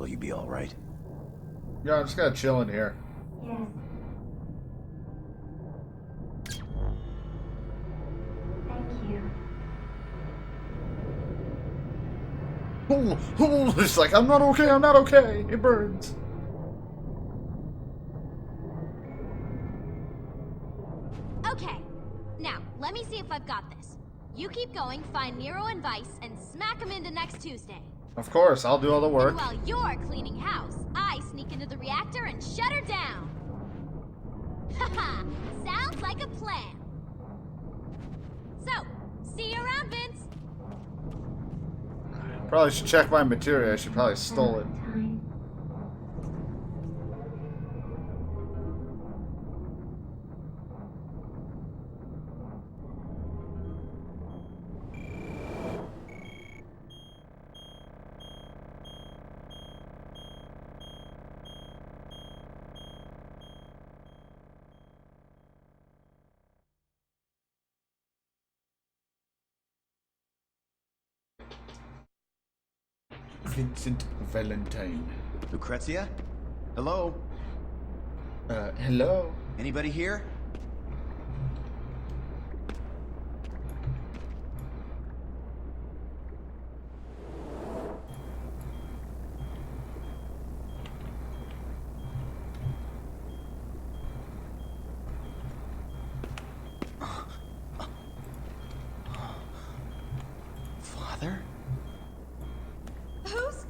you be all right? Yeah, I'm just gonna chill in here. Yes. Thank you. It's like, I'm not okay, I'm not okay. It burns. Okay. Now, let me see if I've got this. You keep going, find Nero and Vice, and smack them into next Tuesday. Of course, I'll do all the And work. while you're cleaning house, I sneak into the reactor and shut her down. Haha, sounds like a plan. So, see you around, Vince. Probably should check my material. I should probably stole it. Valentine. Vincent Valentine. Lucrezia? Hello? Hello? Anybody here? Father? Who's...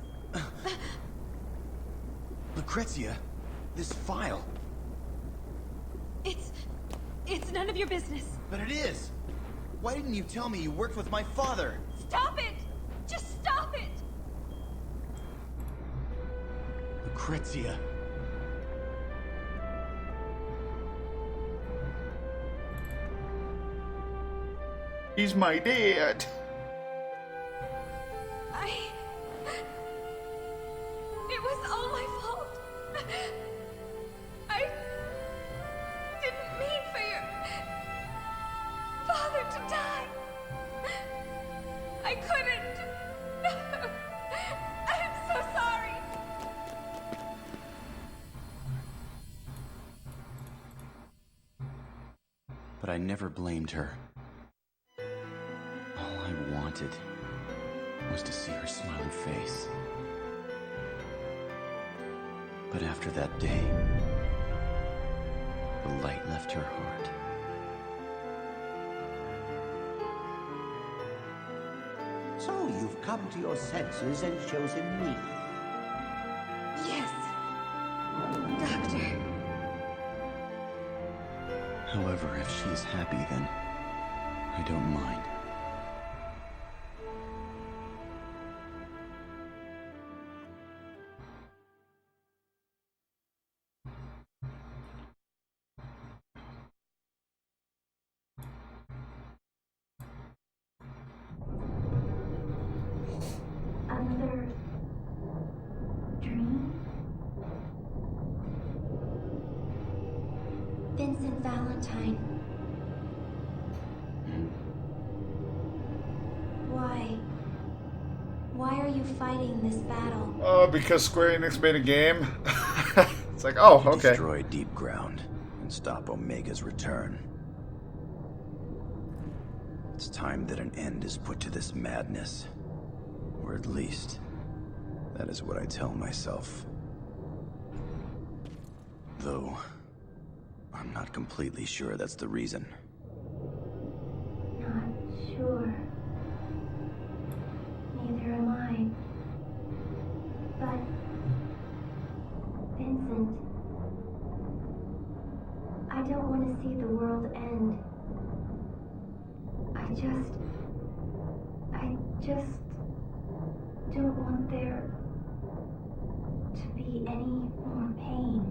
Lucrezia, this file. It's none of your business. But it is. Why didn't you tell me you worked with my father? Stop it! Just stop it! Lucrezia. He's my dad. It was all my fault. I didn't mean for your father to die. I couldn't. I'm so sorry. But I never blamed her. All I wanted was to see her smiling face. But after that day, the light left her heart. So you've come to your senses and chosen me. Yes, Doctor. However, if she's happy, then I don't mind. Another dream? Vincent Valentine. Why are you fighting this battle? Oh, because Square Enix made a game? It's like, oh, okay. Destroy Deep Ground and stop Omega's return. It's time that an end is put to this madness. Or at least, that is what I tell myself. Though, I'm not completely sure that's the reason. Not sure. Neither am I. But, Vincent, I don't want to see the world end. I just don't want there to be any more pain.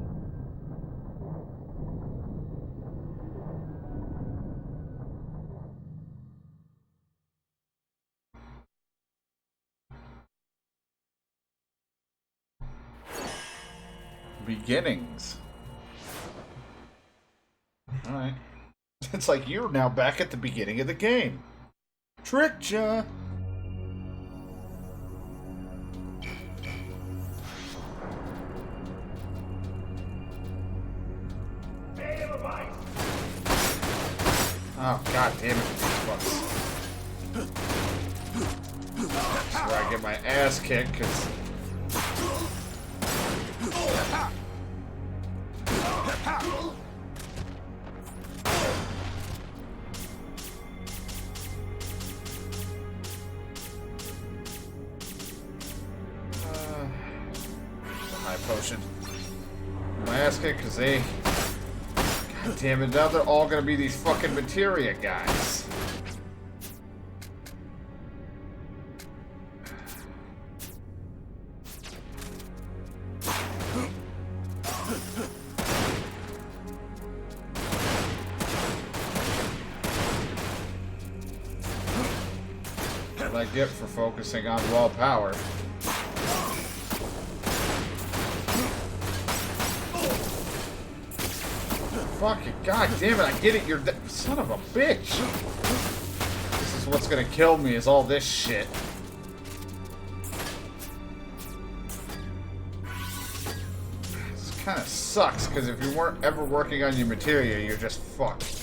Beginnings. Alright. It's like you're now back at the beginning of the game. Tricked ya! Oh, god damn it. Fucks. That's where I get my ass kicked, because... high potion. My ass kicked because they... God damn it, now they're all gonna be these fucking materia guys. What I get for focusing on raw power. Fuck it, god damn it, I get it, you're son of a bitch! This is what's gonna kill me, is all this shit. This kinda sucks, because if you weren't ever working on your materia, you're just fucked.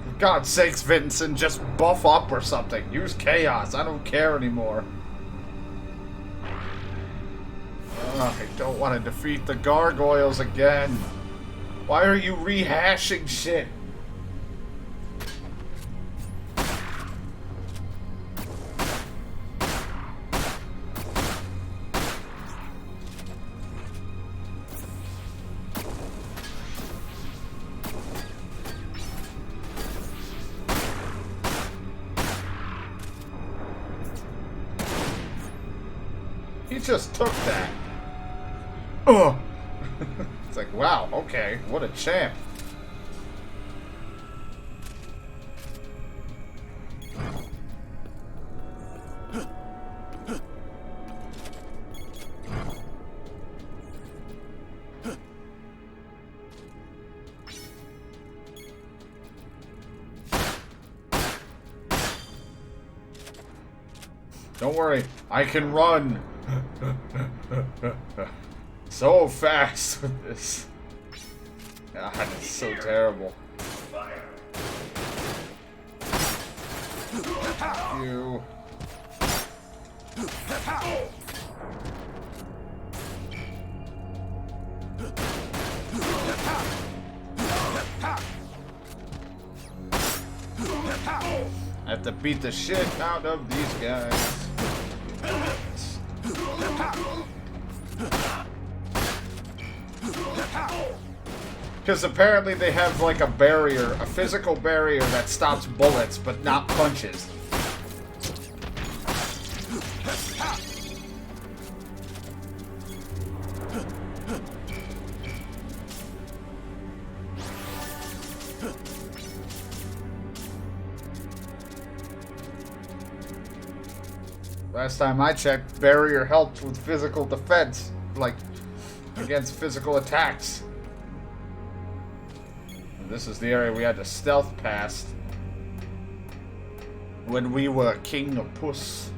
For God's sakes, Vincent, just buff up or something. Use chaos. I don't care anymore. I don't want to defeat the gargoyles again. Why are you rehashing shit? He just took that. Ugh. It's like, wow, okay, what a champ. Don't worry, I can run. So fast with this. God, it's so terrible. You. I have to beat the shit out of these guys. Because apparently they have like a barrier, a physical barrier that stops bullets but not punches. Last time I checked, barrier helped with physical defense, like against physical attacks. And this is the area we had to stealth past when we were King of Puss.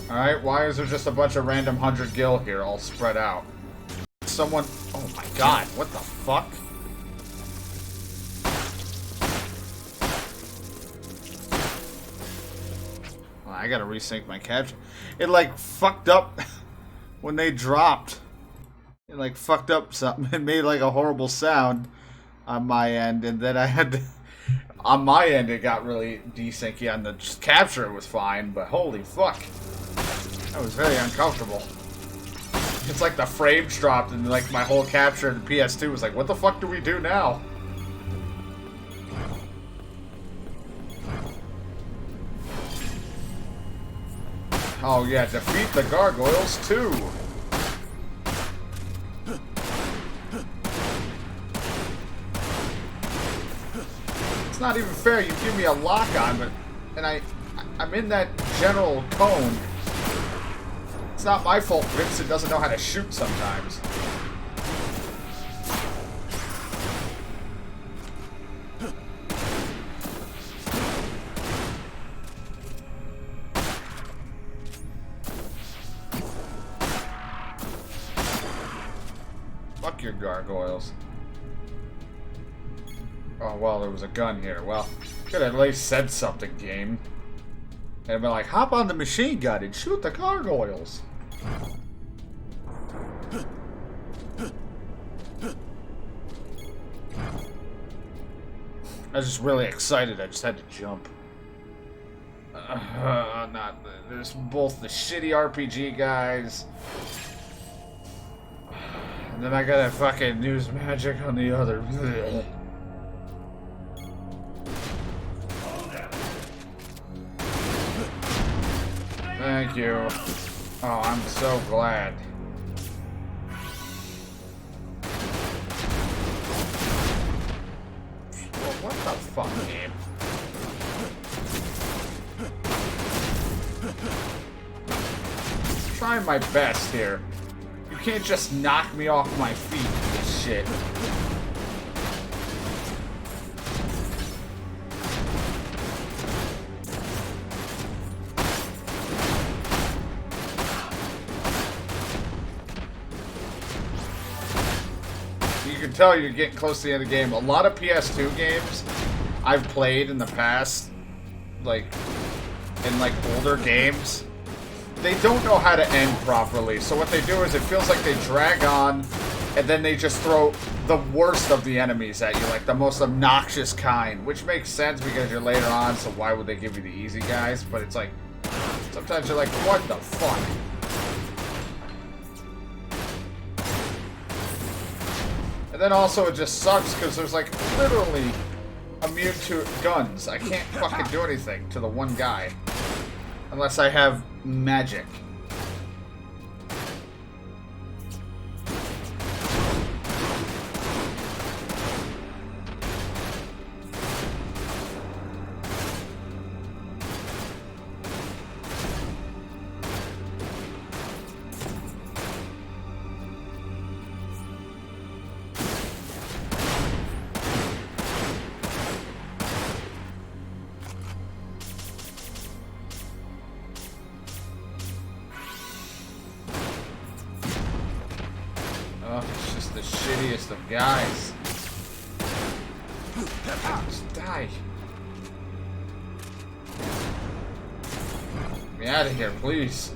Alright, why is there just a bunch of random 100 gil here all spread out? Someone... Oh my god, what the fuck? Oh, I gotta resync my capture. It like fucked up when they dropped. It like fucked up something. It made like a horrible sound on my end, and then I had to... On my end it got really desyncy. On the capture it was fine, but holy fuck. That was very uncomfortable. It's like the frames dropped and like my whole capture of the PS2 was like, what the fuck do we do now? Oh yeah, defeat the gargoyles too. It's not even fair, you give me a lock on, but and I'm in that general cone. It's not my fault Vincent doesn't know how to shoot sometimes. Fuck your gargoyles. Oh, well, there was a gun here. Well, could have at least said something, game. And been like, hop on the machine gun and shoot the gargoyles. I was just really excited. I just had to jump. Not there's both the shitty RPG guys, and then I gotta fucking use magic on the other. Thank you. Oh, I'm so glad. What the fuck, game? Trying my best here. You can't just knock me off my feet with this shit. You can tell you're getting close to the end of the game. A lot of PS2 games I've played in the past, like, in like older games, they don't know how to end properly. So what they do is it feels like they drag on, and then they just throw the worst of the enemies at you, like the most obnoxious kind, which makes sense because you're later on, so why would they give you the easy guys? But it's like, sometimes you're like, what the fuck? And then also it just sucks because there's like literally immune to guns. I can't fucking do anything to the one guy unless I have magic. Oh, it's just the shittiest of guys. Just die. Get me out of here, please.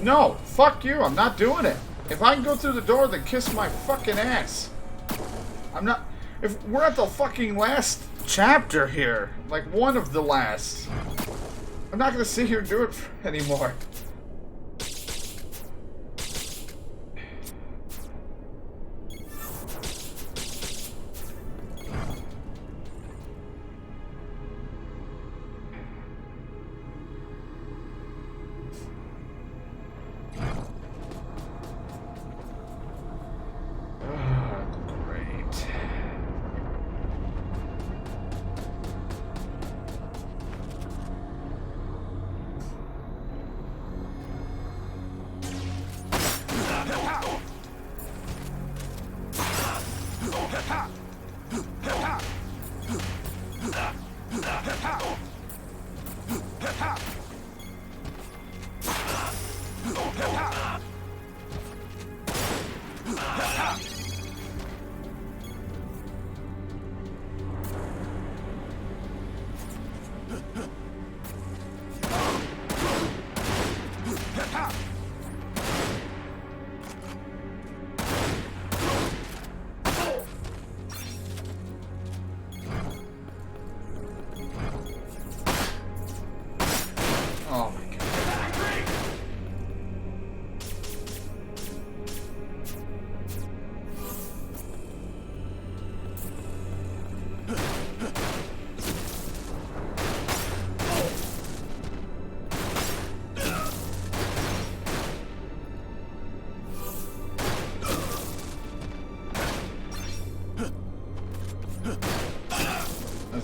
No, fuck you, I'm not doing it. If I can go through the door, then kiss my fucking ass. I'm not... If we're at the fucking last chapter here, like one of the last, I'm not gonna sit here and do it anymore.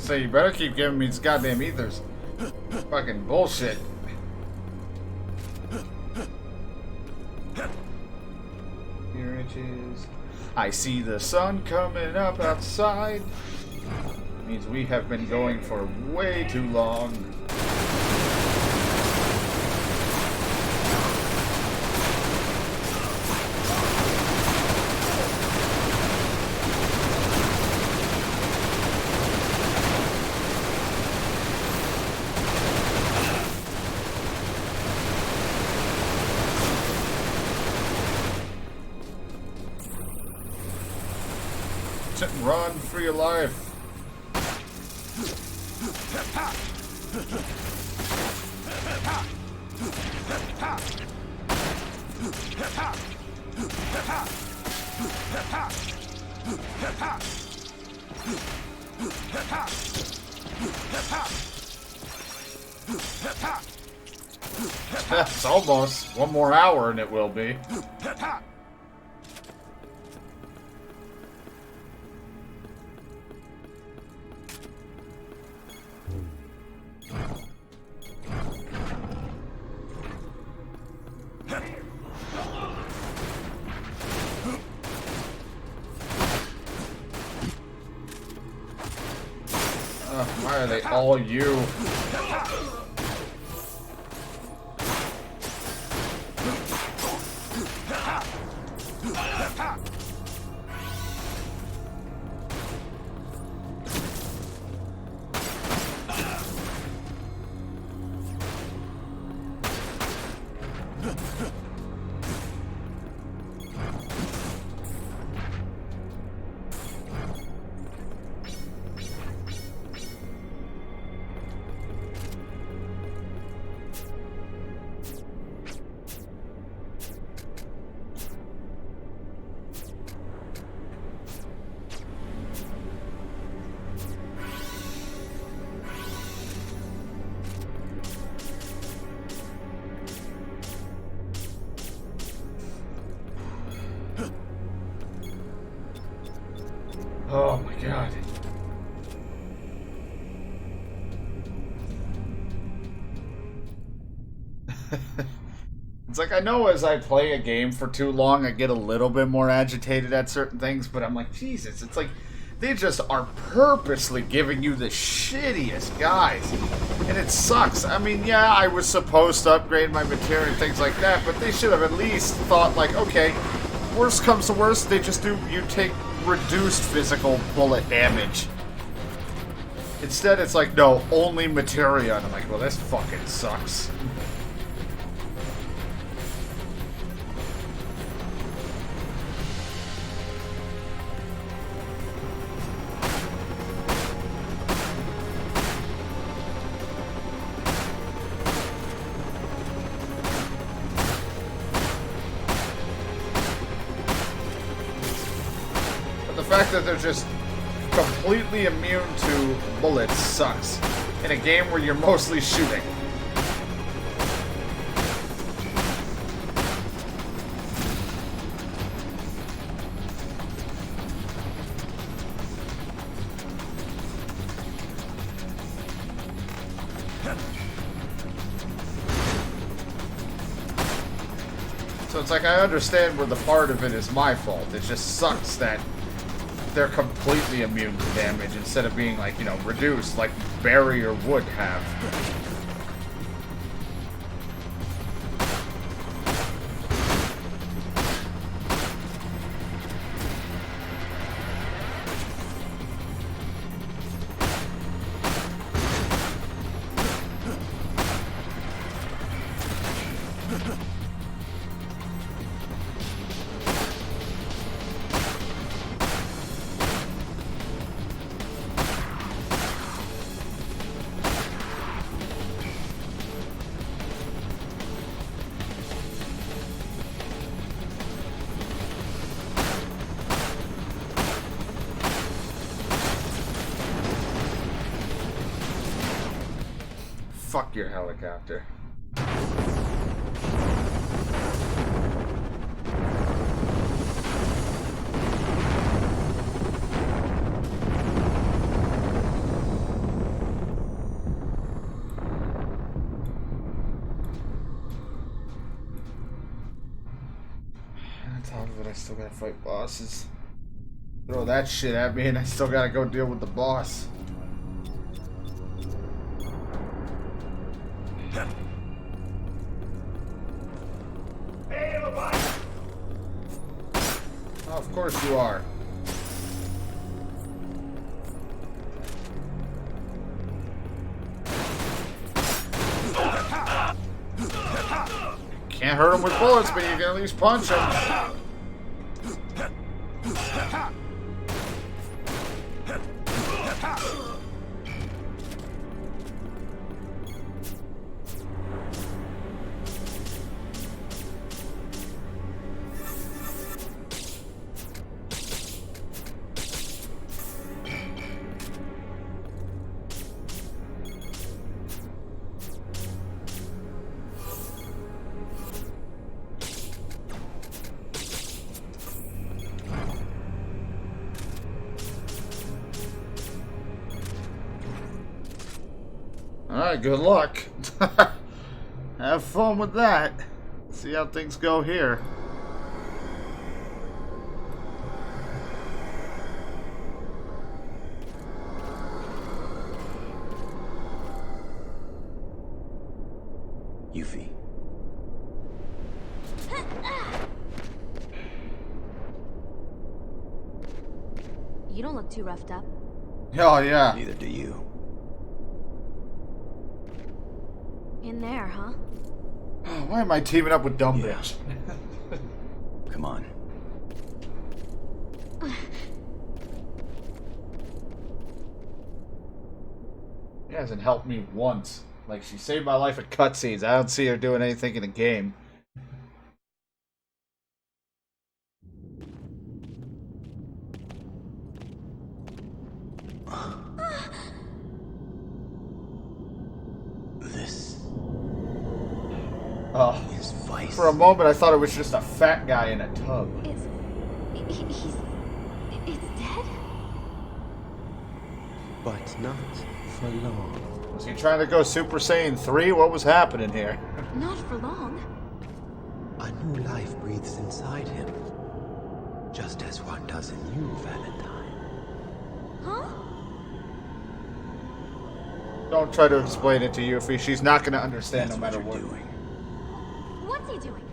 So you better keep giving me these goddamn ethers. Fucking bullshit. Here it is. I see the sun coming up outside. Means we have been going for way too long. Run for your life. It's almost 1 more hour and it will be. Why are they all you? Oh my god. It's like, I know as I play a game for too long, I get a little bit more agitated at certain things, but I'm like, Jesus, it's like, they just are purposely giving you the shittiest guys. And it sucks. I mean, yeah, I was supposed to upgrade my material and things like that, but they should have at least thought, like, okay, worst comes to worst, they just do, you take reduced physical bullet damage. Instead, it's like, no, only materia. And I'm like, well, this fucking sucks. The fact that they're just completely immune to bullets sucks in a game where you're mostly shooting. So it's like, I understand where the part of it is my fault. It just sucks that they're completely immune to damage instead of being, like, you know, reduced like barrier would have. Fuck your helicopter. top of it, I still gotta fight bosses. Throw that shit at me and I still gotta go deal with the boss. Oh, of course you are. Can't hurt him with bullets, but you can at least punch him. Alright, good luck. Have fun with that. See how things go here. Yuffie. You don't look too roughed up. Oh, yeah. Neither do you. In there, huh? Why am I teaming up with dumb Yeah. bitch? Come on. She hasn't helped me once. Like, she saved my life at cutscenes. I don't see her doing anything in the game. This Oh, is Vice. for a moment I thought it was just a fat guy in a tub. It's dead? But not for long. Was he trying to go Super Saiyan 3? What was happening here? Not for long. A new life breathes inside him. Just as one does in you, Valentine. Huh? Don't try to explain it to Yuffie. She's not going to understand That's no matter what what. you're doing. What's he doing?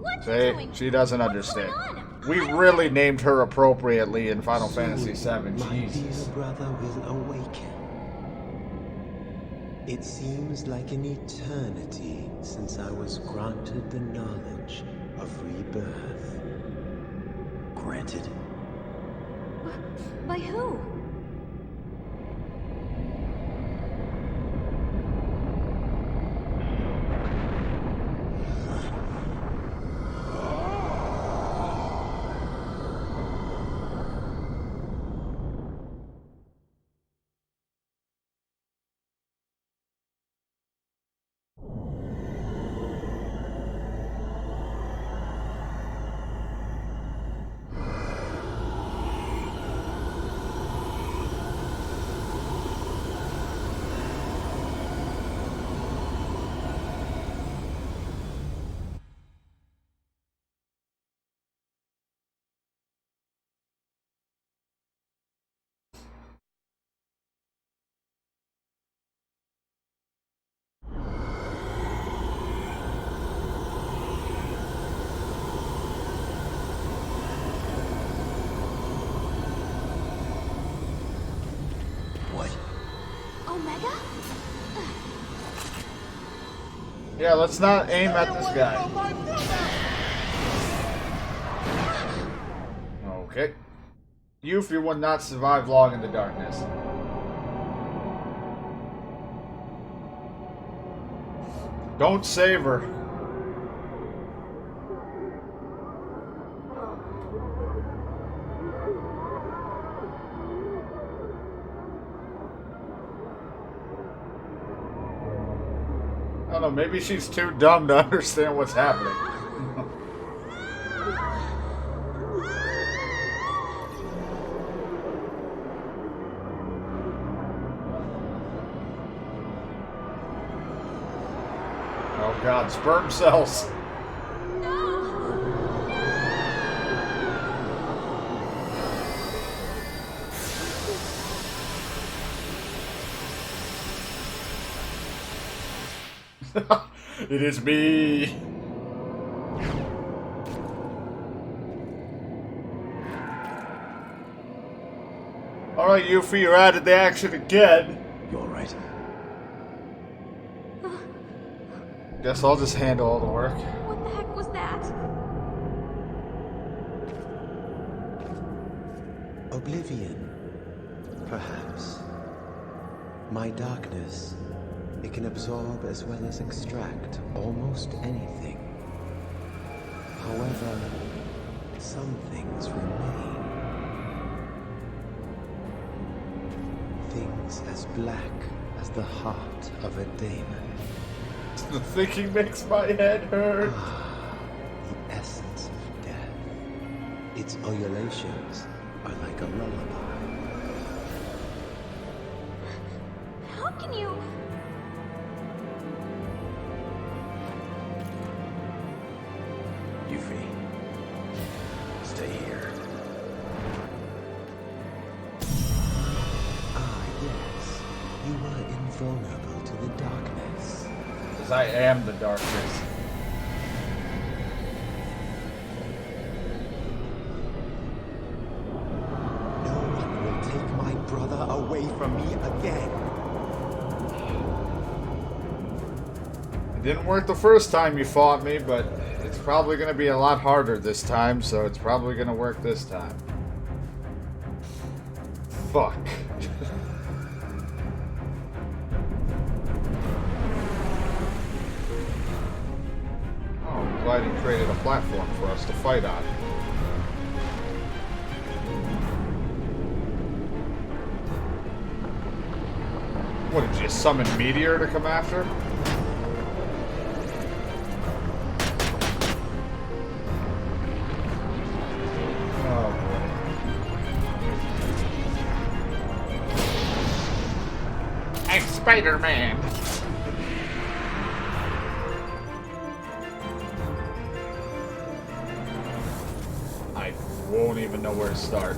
What's he See? doing? She doesn't What's understand. going on? We really named her appropriately in Final Fantasy VII. My Jesus. dear brother will awaken. It seems like an eternity since I was granted the knowledge of rebirth. Granted. By who? Omega? Yeah, let's not aim at this guy. Okay. Yuffie will not survive long in the darkness. Don't save her. I don't know, maybe she's too dumb to understand what's happening. Oh god, sperm cells. It is me. Alright, Yuffie, you're out of the action again. You alright? Guess I'll just handle all the work. What the heck was that? Oblivion, perhaps. My darkness, it can absorb as well as extract almost anything. However, some things remain. Things as black as the heart of a demon. The thinking makes my head hurt. The essence of death. Its ululations are like a lullaby. How can you... Yuffie, stay here. Ah, yes. You were invulnerable to the darkness. Because I am the darkness. No one will take my brother away from me again. It didn't work the first time you fought me, but it's probably going to be a lot harder this time, so it's probably going to work this time. Fuck. Oh, I'm glad he created a platform for us to fight on. What, did you summon Meteor to come after? Oh boy. I'm Spider-Man! I won't even know where to start.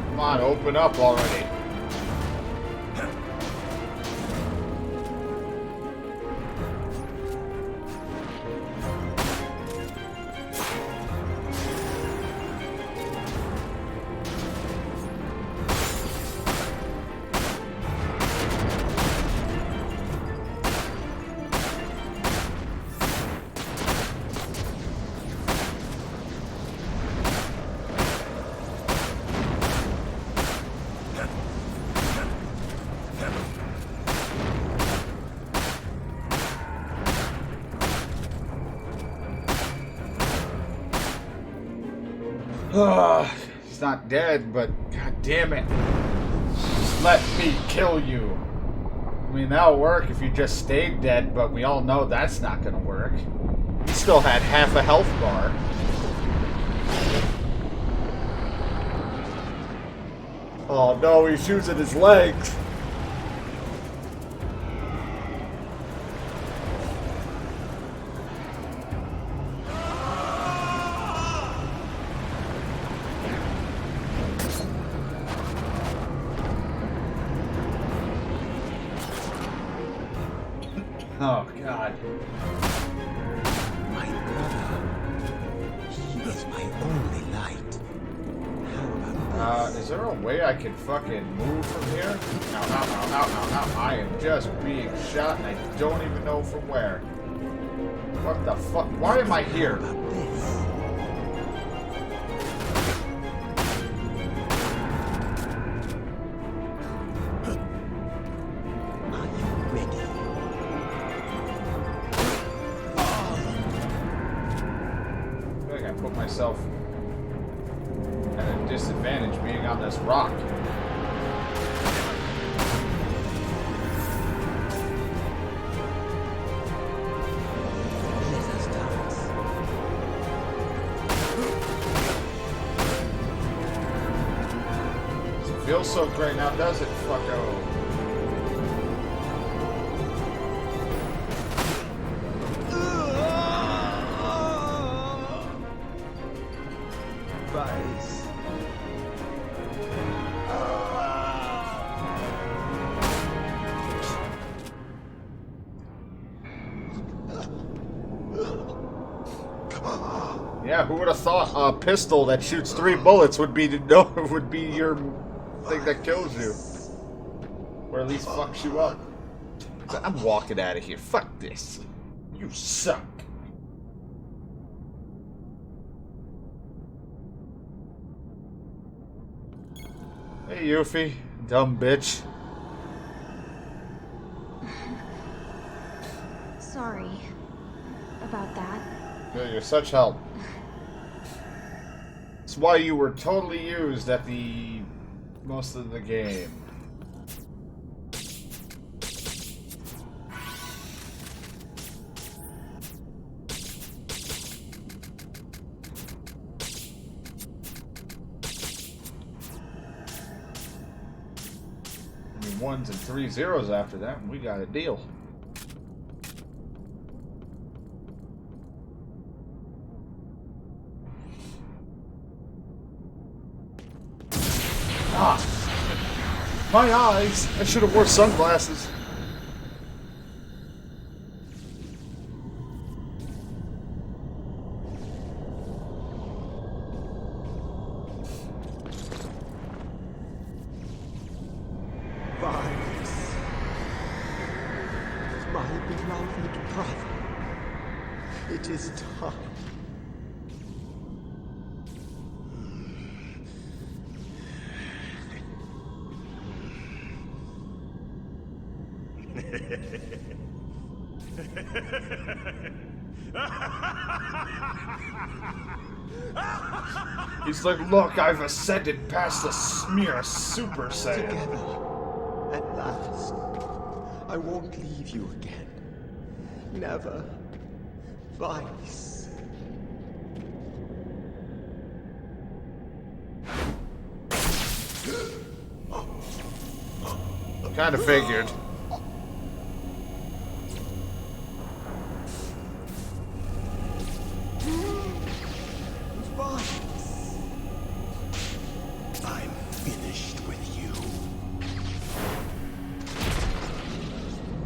Come on, open up already. He's not dead, but god damn it. Just let me kill you. I mean, that'll work if you just stayed dead, but we all know that's not gonna work. He still had half a health bar. Oh no, he's using his legs. Oh, God. My brother. He is my only light. How about this? Is there a way I can fucking move from here? Ow, ow, ow, ow, ow, ow. I am just being shot and I don't even know from where. What the fuck? Why am I here? How about this? Are you ready? I feel like I put myself at a disadvantage being on this rock. Let us dance. It feels so great now, does it, fucko? Vice. Yeah, who would have thought a pistol that shoots 3 bullets would be would be your thing that kills you, or at least fucks you up? I'm walking out of here. Fuck this. You suck. Hey, Yuffie, dumb bitch. Sorry about that. Yeah, you're such help. That's why you were totally used at the most of the game. I mean, 1s and 3 zeros after that, and we got a deal. Ah! My eyes! I should have wore sunglasses. Vice. My beloved brother. It is time. He's like, look, I've ascended past the smear Super Saiyan. Together. At last. I won't leave you again. Never. Vice. Kind of figured. Vice. I'm finished with you.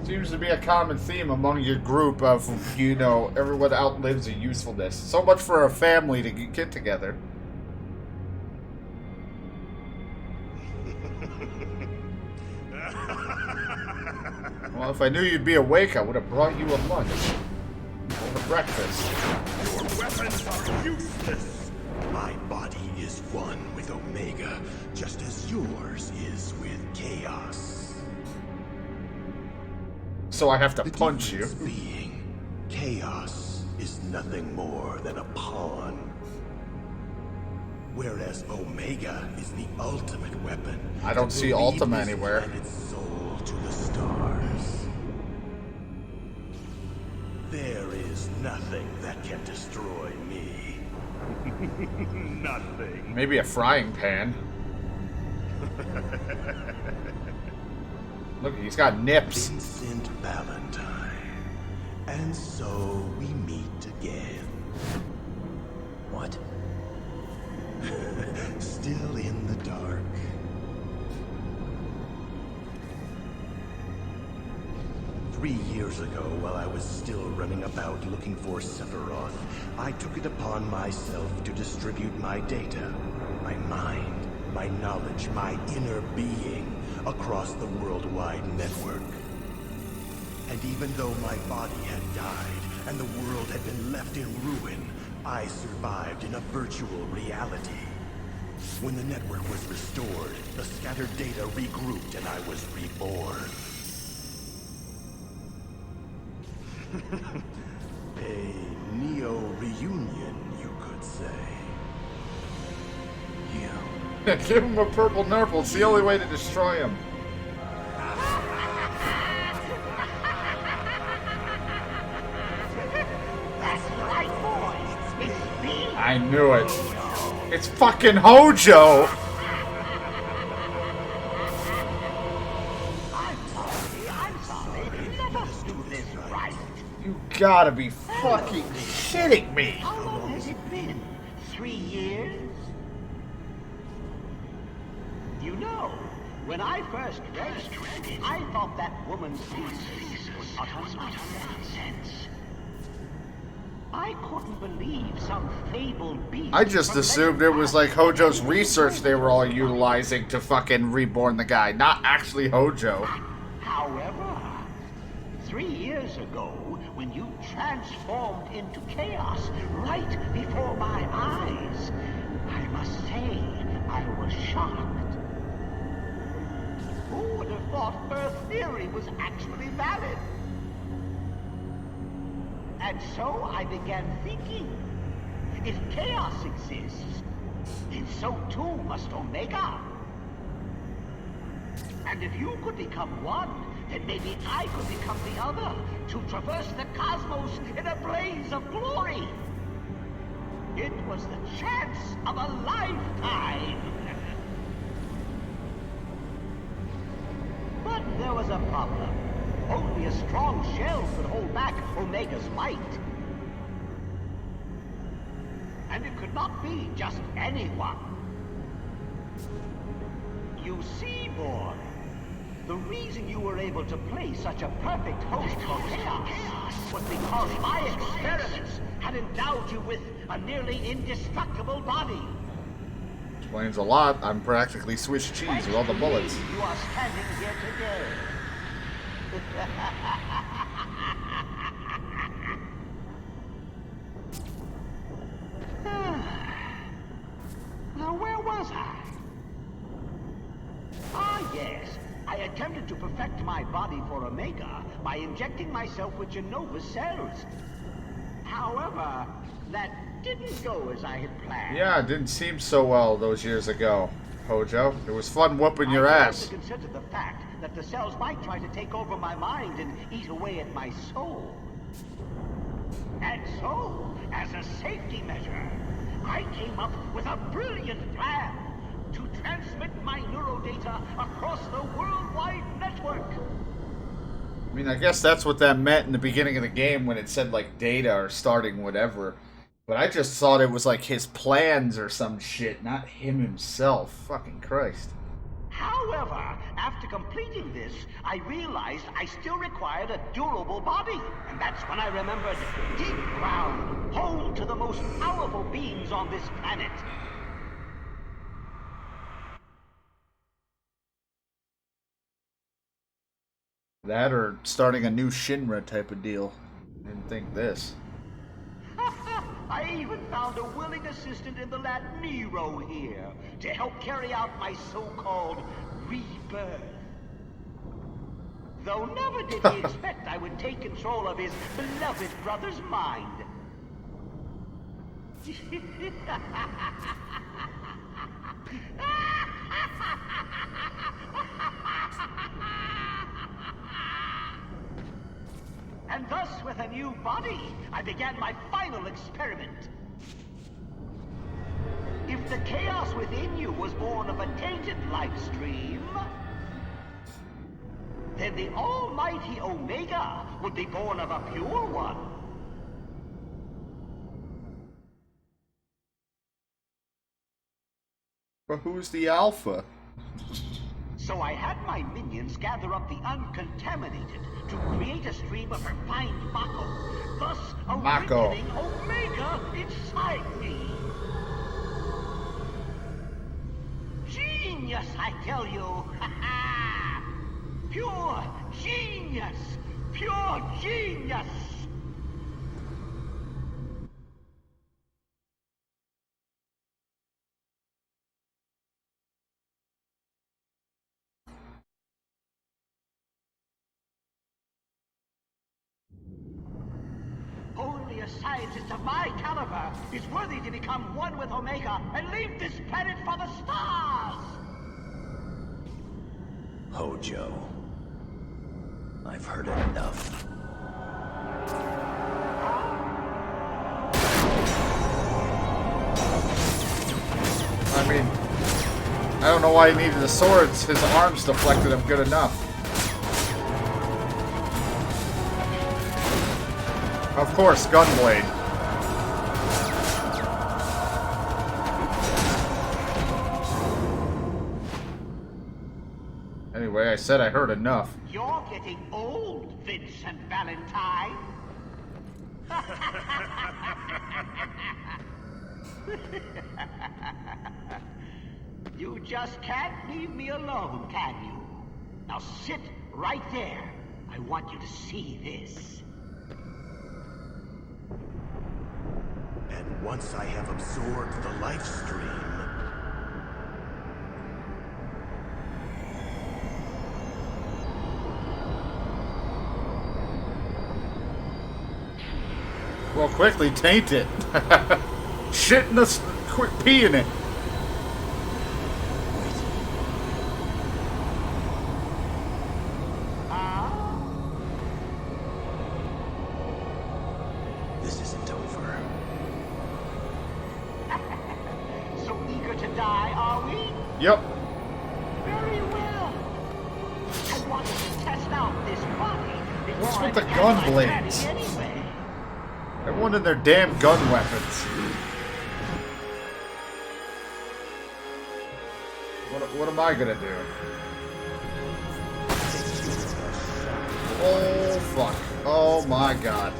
Seems to be a common theme among your group of, you know, everyone outlives a usefulness. So much for a family to get together. Well, if I knew you'd be awake, I would have brought you a lunch. Or a breakfast. Your weapons are useless! My body is one with Omega, just as yours is with Chaos. So I have to The punch you. difference being, Chaos is nothing more than a pawn. Whereas Omega is the ultimate weapon. I don't that see will lead Ultima this anywhere. planet's soul to the stars. There is nothing that can destroy me. Nothing. Maybe a frying pan. Look, he's got nips. Vincent Valentine. And so we meet again. What? Still in the dark. Three years ago, while I was still running about looking for Sephiroth, I took it upon myself to distribute my data, my mind, my knowledge, my inner being across the worldwide network. And even though my body had died, and the world had been left in ruin, I survived in a virtual reality. When the network was restored, the scattered data regrouped and I was reborn. A neo-reunion, you could say. Yeah, give him a purple nurple. It's the only way to destroy him. That's right, boys. It's me. I knew it. It's fucking Hojo! I'm sorry. Let us do this right. You gotta be fucking shitting me! How long has it been? 3 years? You know, when I first read it, I thought that woman's thesis was utter nonsense. I couldn't believe some fabled beast. I just assumed it was like Hojo's research they were all utilizing to fucking reborn the guy, not actually Hojo. However, 3 years ago, when you transformed into chaos right before my eyes, I must say I was shocked. Who would have thought her theory was actually valid? And so I began thinking, if chaos exists, then so too must Omega. And if you could become one, then maybe I could become the other, to traverse the cosmos in a blaze of glory. It was the chance of a lifetime. But there was a problem. Only a strong shell could hold back Omega's might. And it could not be just anyone. You see, boy, the reason you were able to play such a perfect host for chaos was because my experiments had endowed you with a nearly indestructible body. Explains a lot. I'm practically Swiss cheese with all the bullets. You are standing here today. Now, where was I? Ah, yes. I attempted to perfect my body for Omega by injecting myself with Genova's cells. However, that didn't go as I had planned. Yeah, it didn't seem so well those years ago, Hojo. It was fun whooping your ass. I considered the fact that the cells might try to take over my mind and eat away at my soul. And so, as a safety measure, I came up with a brilliant plan to transmit my neurodata across the worldwide network. I mean, I guess that's what that meant in the beginning of the game when it said, like, data or starting whatever. But I just thought it was, like, his plans or some shit, not him himself. Fucking Christ. However, after completing this, I realized I still required a durable body. And that's when I remembered deep ground, home to the most powerful beings on this planet. That or starting a new Shinra type of deal. Didn't think this. I even found a willing assistant in the lad Nero here to help carry out my so-called rebirth. Though never did he expect I would take control of his beloved brother's mind. And thus, with a new body, I began my final experiment. If the chaos within you was born of a tainted life stream, then the almighty Omega would be born of a pure one. But who's the alpha? So I had my minions gather up the uncontaminated to create a stream of refined Mako, thus awakening Omega inside me. Genius, I tell you! Pure genius! Pure genius! scientist of my caliber is worthy to become one with Omega and leave this planet for the stars! Hojo. I've heard enough. I mean, I don't know why he needed the swords. His arms deflected him good enough. Of course, Gunblade. Anyway, I said I heard enough. You're getting old, Vincent Valentine. You just can't leave me alone, can you? Now sit right there. I want you to see this. And once I have absorbed the life stream, Well, quickly taint it. Shit in the quick pee in it. This isn't over. So eager to die, are we? Yep. Very well. I wanted to test out this body before What's I with the began gun my blades? journey anyway. Everyone and their damn gun weapons. What am I gonna do? Oh fuck. Oh my god.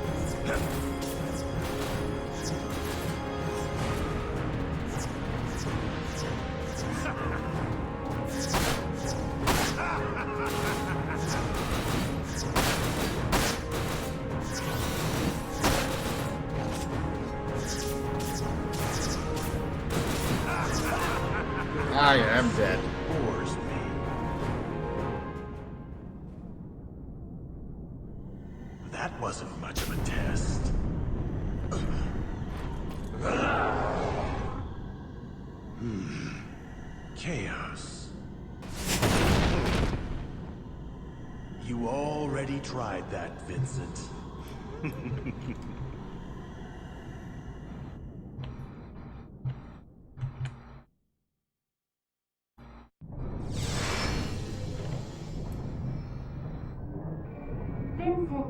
I am dead. bores me. That wasn't much of a test. Chaos. You already tried that, Vincent. Vincent.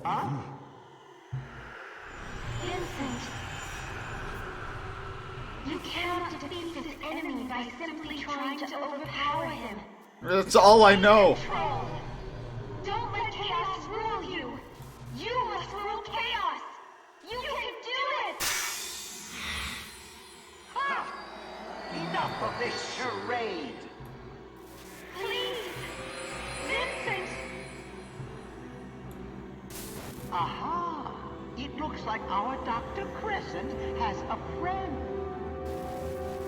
Huh? Vincent. You cannot defeat this enemy by simply trying to overpower him. That's all I know. Control. Don't let chaos rule you. You must rule chaos. You can do it. Ha! Enough of this charade! Please, Vincent. Aha! It looks like our Dr. Crescent has a friend.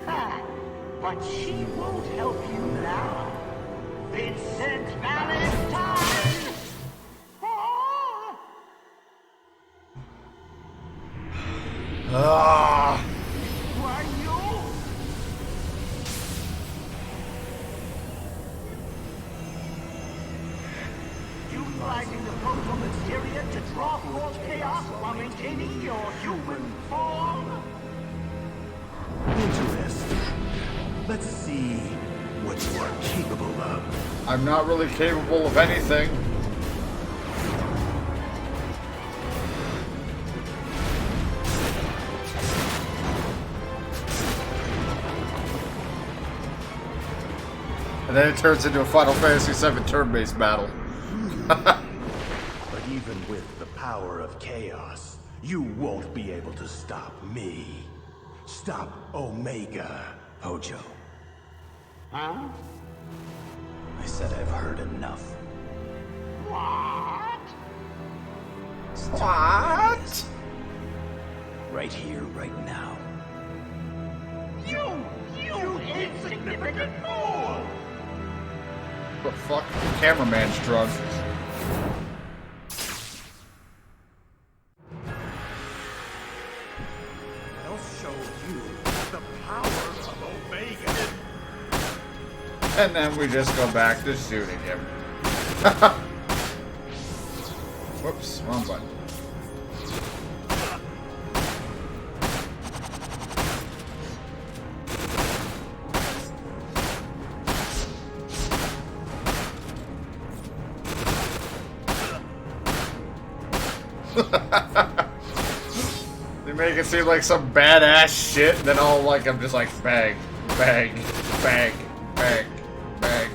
Ha! But she won't help you now. Vincent Valentine! Ah! Ah. Who are you? Utilizing the proto-materia to draw forth chaos while maintaining your human form? Interesting. Let's see what you are capable of. I'm not really capable of anything. And then it turns into a Final Fantasy VII turn-based battle. But even with the power of chaos, you won't be able to stop me. Stop Omega. Hojo, Huh? I said I've heard enough. What? What? Right here, right now. You insignificant fool! The fuck? Cameraman's drug. I'll show you the power of Omega. And then we just go back to shooting him. Whoops, wrong button. They make it seem like some badass shit, and then all like I'm just like bang, bang, bang, bang, bang.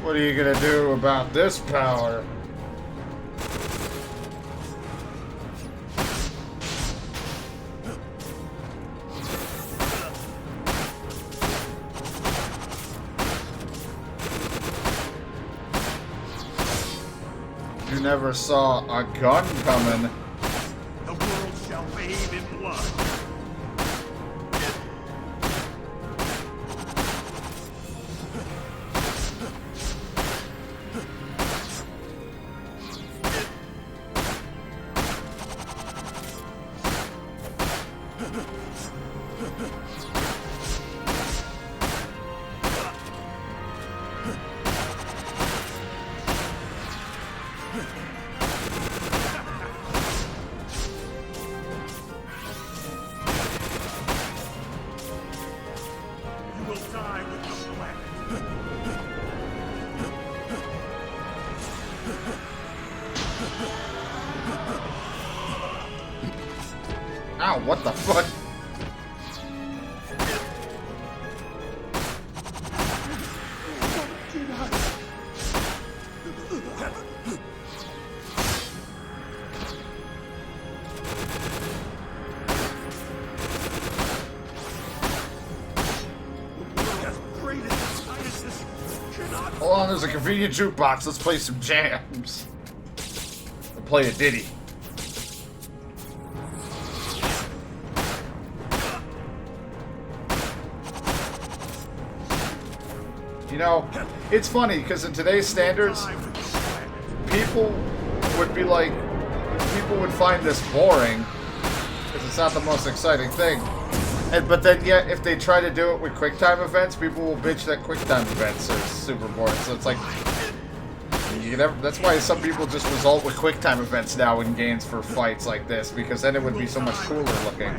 What are you gonna do about this power? You never saw a gun coming. The world shall bathe in blood. You will die with the planet. Ow, what the fuck? As great as scientists cannot. Hold on, there's a convenient jukebox. Let's play some jams. We'll play a ditty. You know, it's funny because in today's standards, people would be like, people would find this boring because it's not the most exciting thing. But then yet, if they try to do it with QuickTime events, people will bitch that QuickTime events are super boring. So it's like, that's why some people just result with QuickTime events now in games for fights like this, because then it would be so much cooler looking,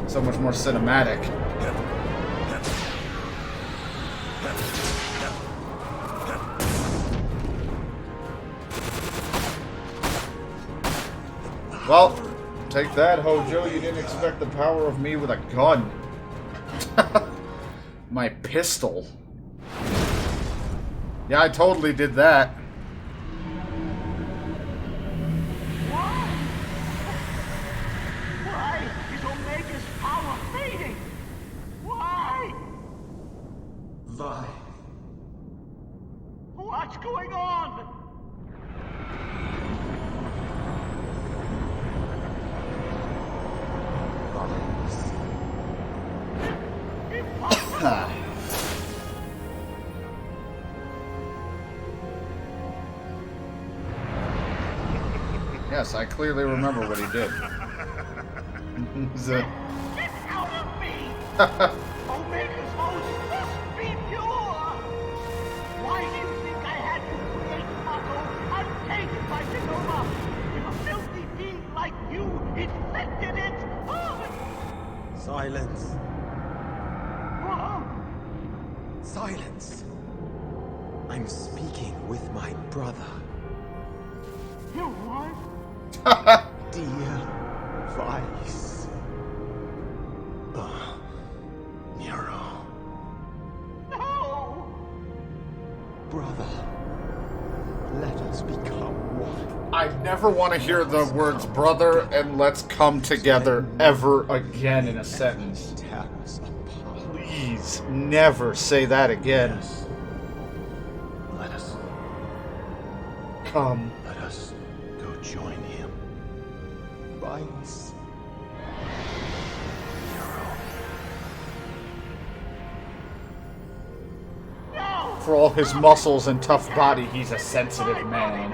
so much more cinematic. Well, take that, Hojo. You didn't expect the power of me with a gun. My pistol. Yeah, I totally did that. Why is Omega's power fading? Why? Vi, What's going on? Yes, I clearly remember what he did. Get out of me! Omega's host must be pure! Why do you think I had to create Mako untainted by Genova? If a filthy being like you infected it! silence. Huh? Silence. I'm speaking with my brother. You what? Dear Vice. Nero. No! Brother. I never want to hear the words brother and let's come together ever again in a sentence. Please never say that again. Let us. Come. Let us go join him. Vice. For all his muscles and tough body, he's a sensitive man.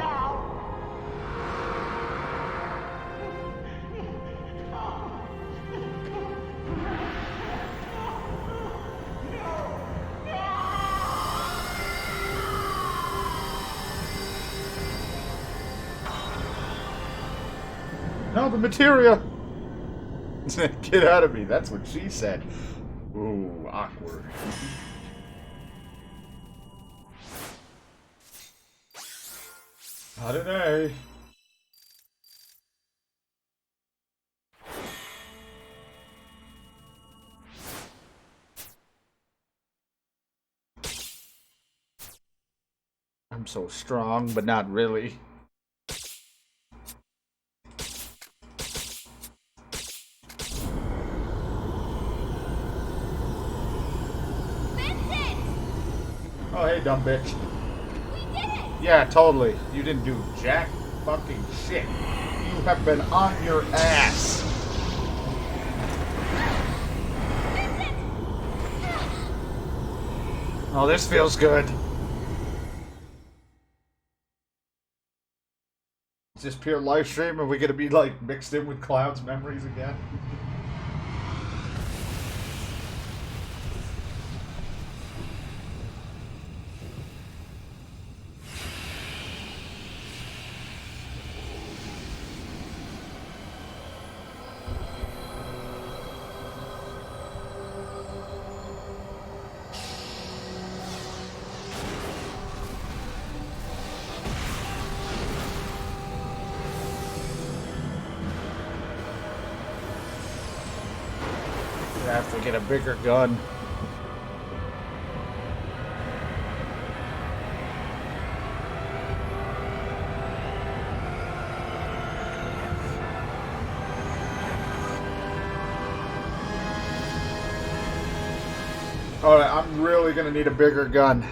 No, the materia! Get out of me, that's what she said. Ooh, awkward. Not an A. I'm so strong, but not really. Vincent! Oh, hey, dumb bitch. We did it! Yeah, totally. You didn't do jack fucking shit. You have been on your ass. Vincent! Oh, this feels good. Is this pure live stream? Are we gonna be like mixed in with Cloud's memories again? I have to get a bigger gun. Alright, I'm really gonna need a bigger gun.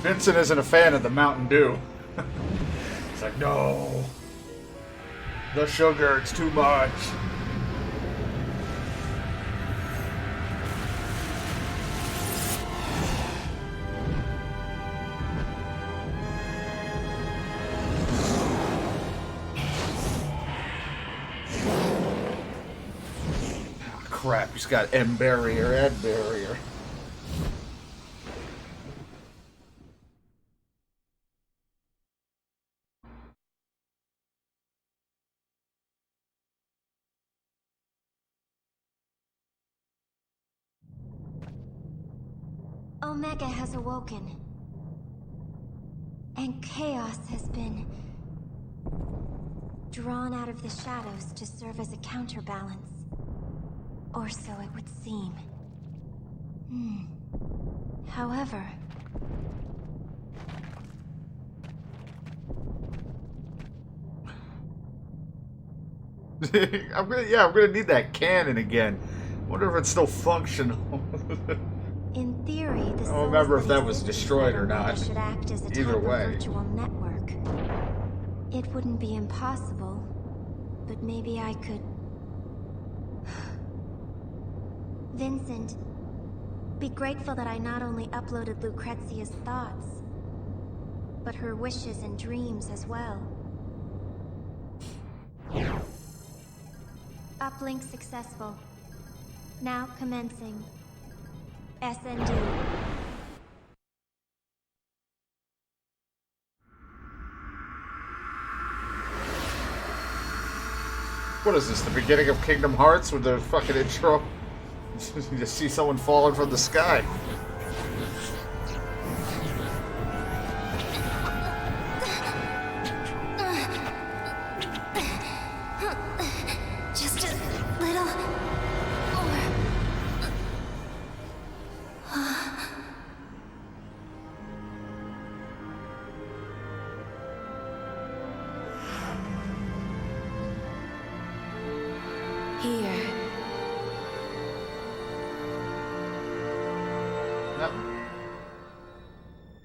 Vincent isn't a fan of the Mountain Dew. It's like, no. The sugar, it's too much. Oh, crap, he's got M barrier and barrier. Omega has awoken. And chaos has been drawn out of the shadows to serve as a counterbalance. Or so it would seem. However... I'm gonna need that cannon again. Wonder if it's still functional. In theory, the I don't remember if that was destroyed or not. should act as a Either type way. of virtual network. It wouldn't be impossible, but maybe I could... Vincent, be grateful that I not only uploaded Lucrezia's thoughts, but her wishes and dreams as well. Uplink successful. Now commencing. SND. What is this, the beginning of Kingdom Hearts with the fucking intro? You just see someone falling from the sky.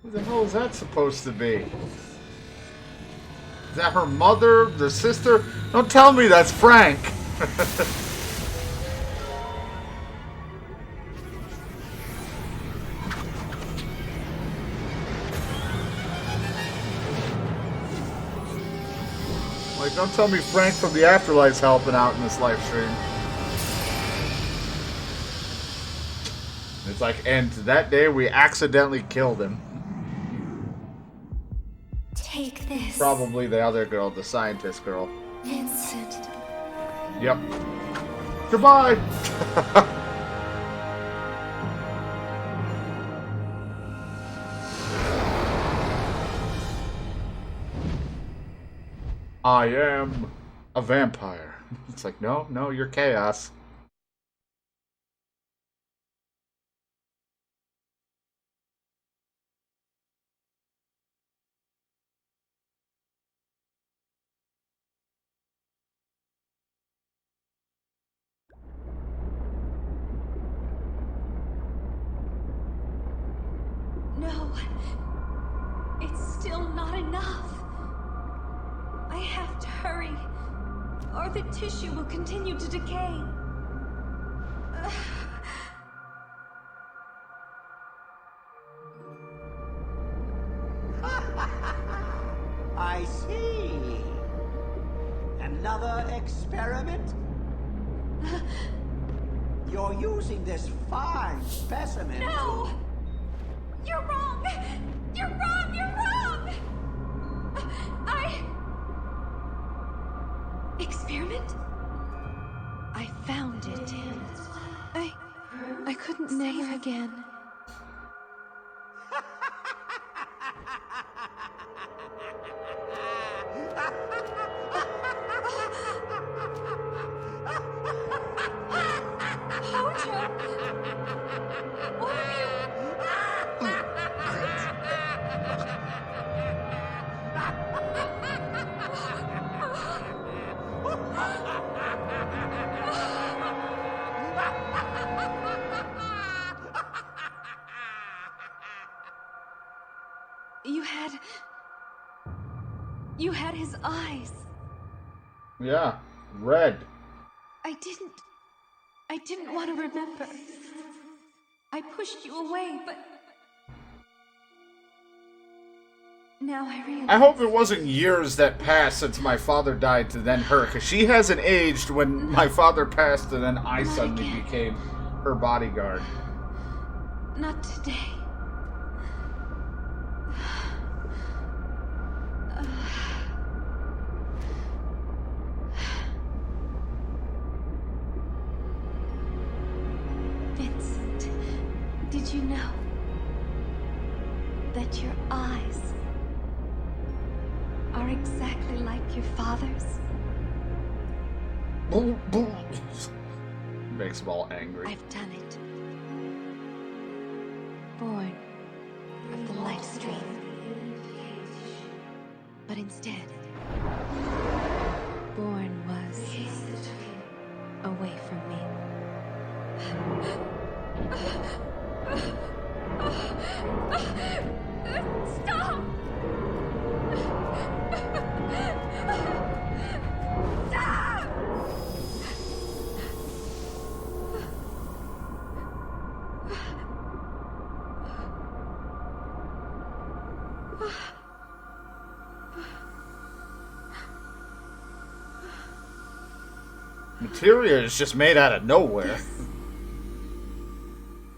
Who the hell is that supposed to be? Is that her mother? The sister? Don't tell me that's Frank! Like, don't tell me Frank from the Afterlife's helping out in this live stream. It's like, and that day we accidentally killed him. Take this. Probably the other girl, the scientist girl. Vincent. Yep. Goodbye! I am a vampire. It's like, no, you're chaos. No. It's still not enough. I have to hurry, or the tissue will continue to decay. I see. Another experiment? You're using this fine specimen. No! You're wrong! You're wrong! You're wrong! Experiment? I found it. I couldn't never again. You had his eyes. Yeah, red. I didn't want to remember. I pushed you away, but now I realize. I hope it wasn't years that passed since my father died to then her, because she hasn't aged when my father passed and then I suddenly became her bodyguard. Not today. Vincent, did you know that your eyes are exactly like your father's? Makes them all angry. I've done it. Born of the life stream. But instead, born was away from me. Stop! Stop! Materia is just made out of nowhere.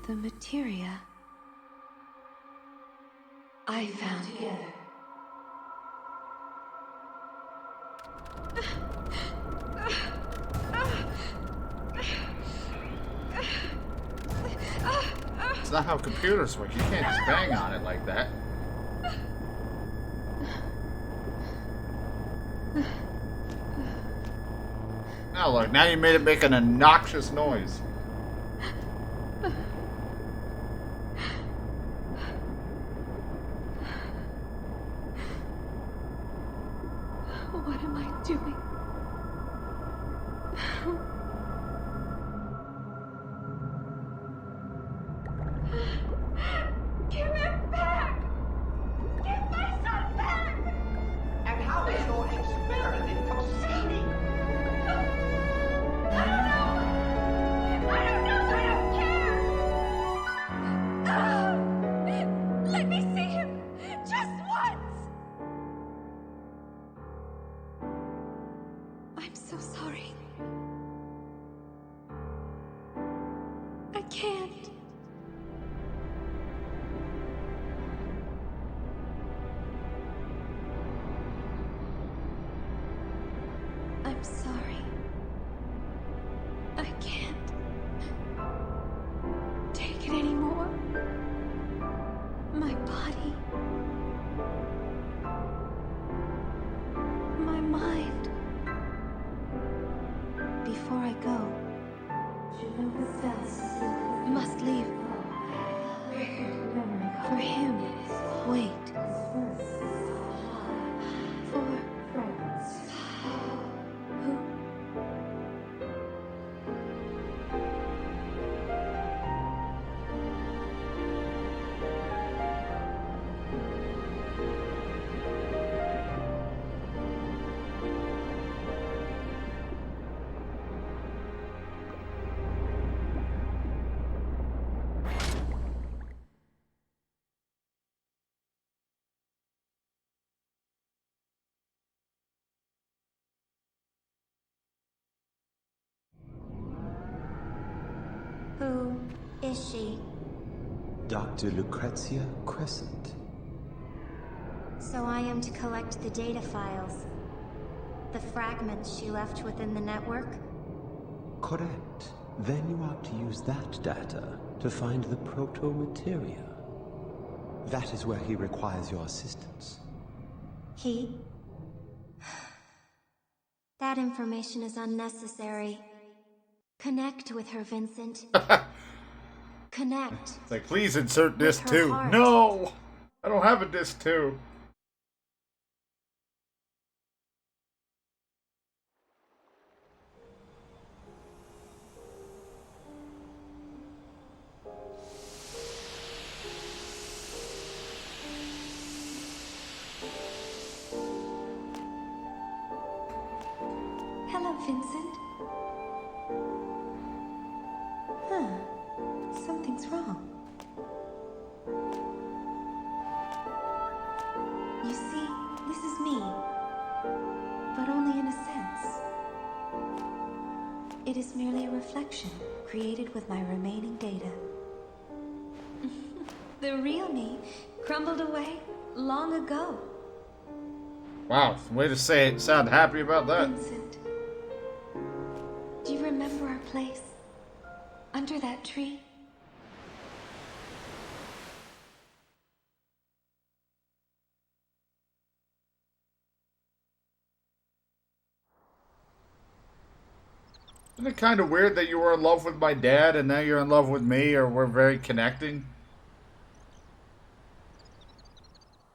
The materia I found together. It's not how computers work. You can't just bang on it like that. Now look, now you made it make an obnoxious noise. What am I doing? Give it back! Wait. For who? Who is she? Dr. Lucrezia Crescent. So I am to collect the data files. The fragments she left within the network? Correct. Then you are to use that data to find the proto-materia. That is where he requires your assistance. He? That information is unnecessary. Connect with her, Vincent. Connect. It's like, please insert disc With her 2. heart. No! I don't have a disc 2. Hello, Vincent. Huh. Something's wrong. You see, this is me. But only in a sense. It is merely a reflection created with my remaining data. The real me crumbled away long ago. Wow, way to say it. Sound happy about that. Vincent, do you remember our place? Under that tree? Isn't it kind of weird that you were in love with my dad and now you're in love with me, or we're very connecting?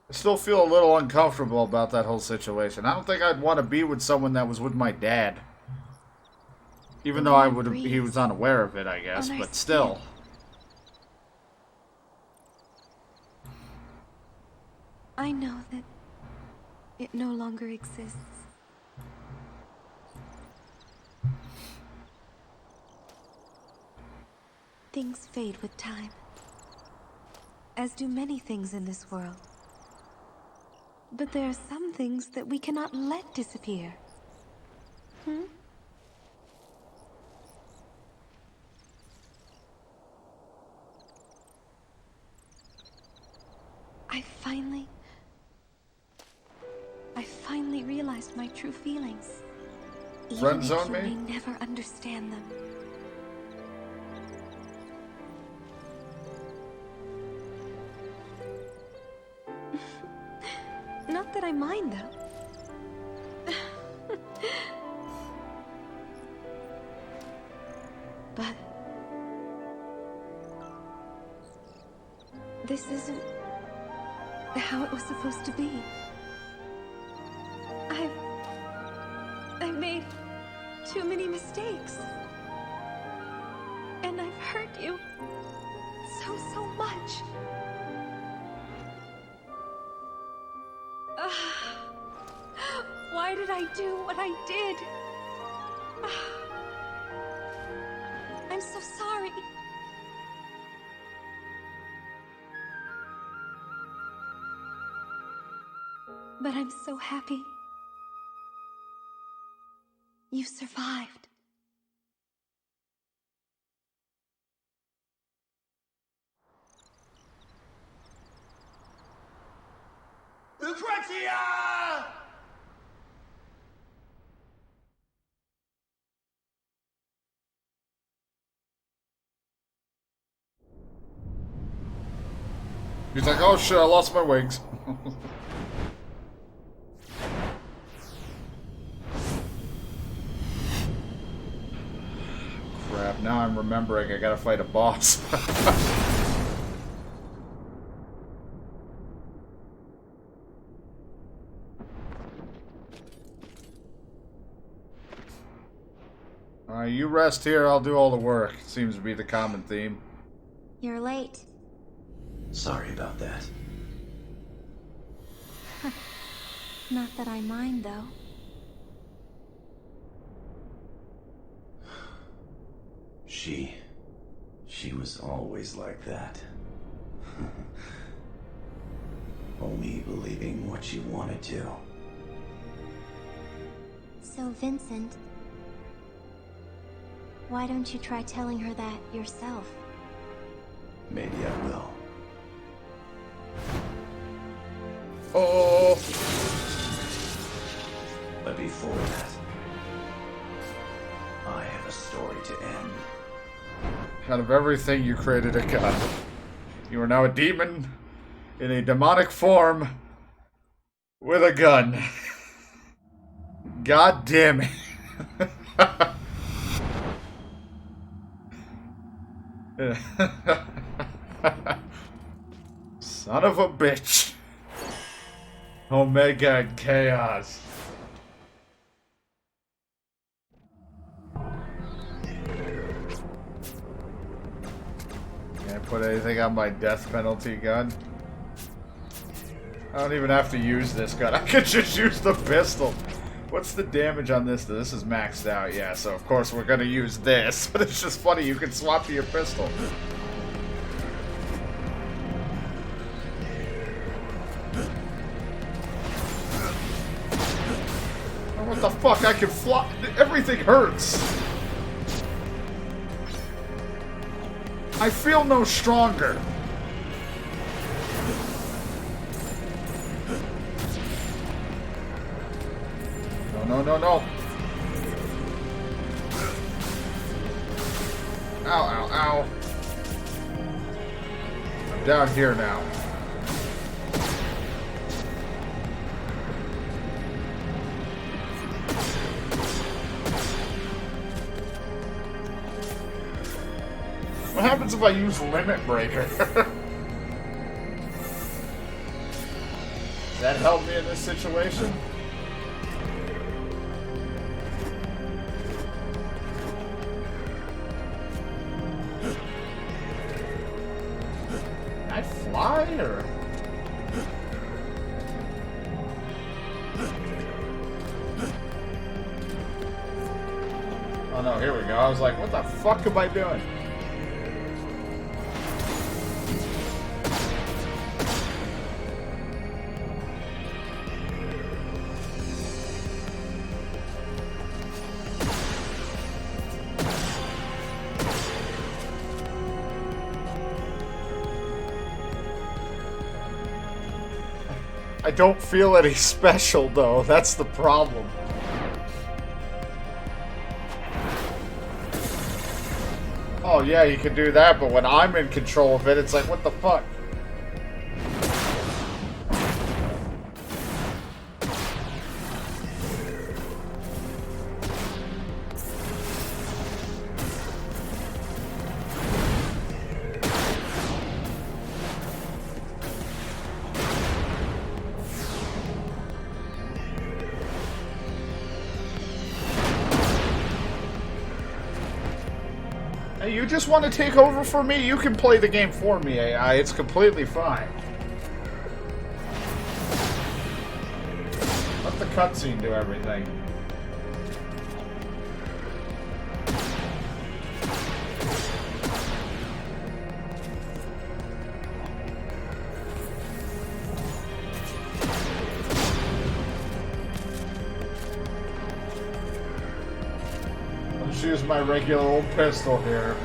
I still feel a little uncomfortable about that whole situation. I don't think I'd want to be with someone that was with my dad. Even though he was unaware of it, I guess, but still. I know that it no longer exists. Things fade with time, as do many things in this world. But there are some things that we cannot let disappear. I finally realized my true feelings. Friend Even zone if you me? may never understand them. Not that I mind, though. But this isn't how it was supposed to be. I've made too many mistakes. And I've hurt you so much. Why did I do what I did? I'm so sorry. But I'm so happy. You survived. Lucrezia! He's like, oh shit, I lost my wings. Crap, now I'm remembering I gotta fight a boss. Alright, you rest here, I'll do all the work. Seems to be the common theme. You're late. Sorry about that. Not that I mind, though. She was always like that. Only believing what she wanted to. So, Vincent, why don't you try telling her that yourself? Maybe I will. Oh! But before that, I have a story to end. Out of everything, you created a god. You are now a demon in a demonic form with a gun. God damn it. Son of a bitch. Omega and Chaos. Can't put anything on my death penalty gun. I don't even have to use this gun. I could just use the pistol. What's the damage on this? This is maxed out, yeah, so of course we're gonna use this. But it's just funny, you can swap to your pistol. Oh, what the fuck? I can fly. Everything hurts. I feel no stronger. No, no, no. Ow, ow, ow. I'm down here now. What happens if I use Limit Breaker? Does that help me in this situation? Can I fly, or? Oh no, here we go. I was like, what the fuck am I doing? I don't feel any special, though. That's the problem. Oh, yeah, you can do that, but when I'm in control of it, it's like, what the fuck? You just want to take over for me? You can play the game for me, AI. It's completely fine. Let the cutscene do everything. Let's use my regular old pistol here.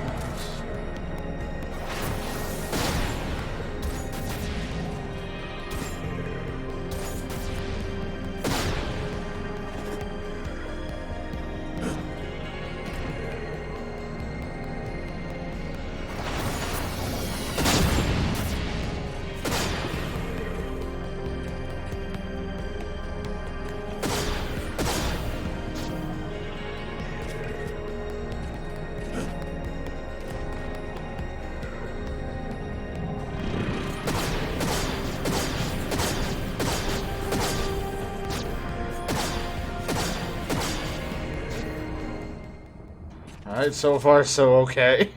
Alright, so far so okay.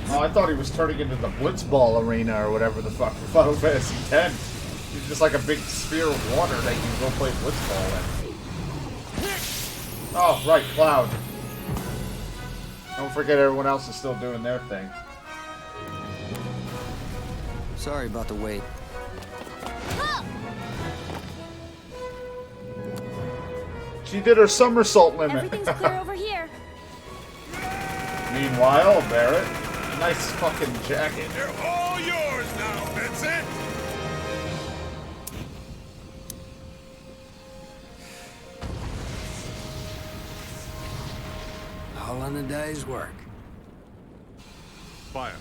Oh, I thought he was turning into the Blitzball arena or whatever the fuck for Final Fantasy X. He's just like a big sphere of water that you can go play Blitzball in. Oh, right, Cloud. Don't forget everyone else is still doing their thing. Sorry about the wait. She did her somersault limit. Everything's clear over here. Meanwhile, Barrett, nice fucking jacket. They're all yours now, Vincent! All on a day's work. Fire.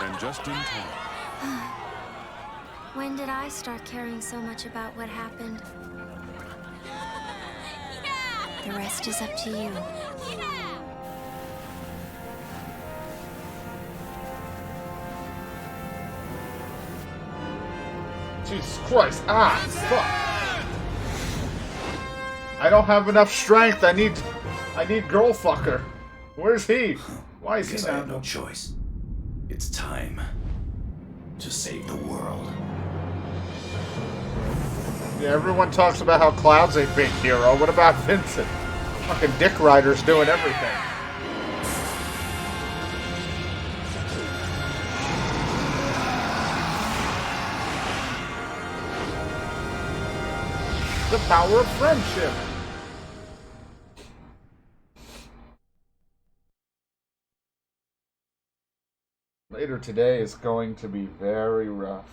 And just in time. When did I start caring so much about what happened? The rest is up to you. Jesus Christ. Ah, fuck. I don't have enough strength. I need girl fucker. Where's he? Why is he Guess I have not? no choice. It's time to save the world. Yeah, everyone talks about how Cloud's a big hero. What about Vincent? Fucking Dick Rider's doing everything. The power of friendship. Later today is going to be very rough.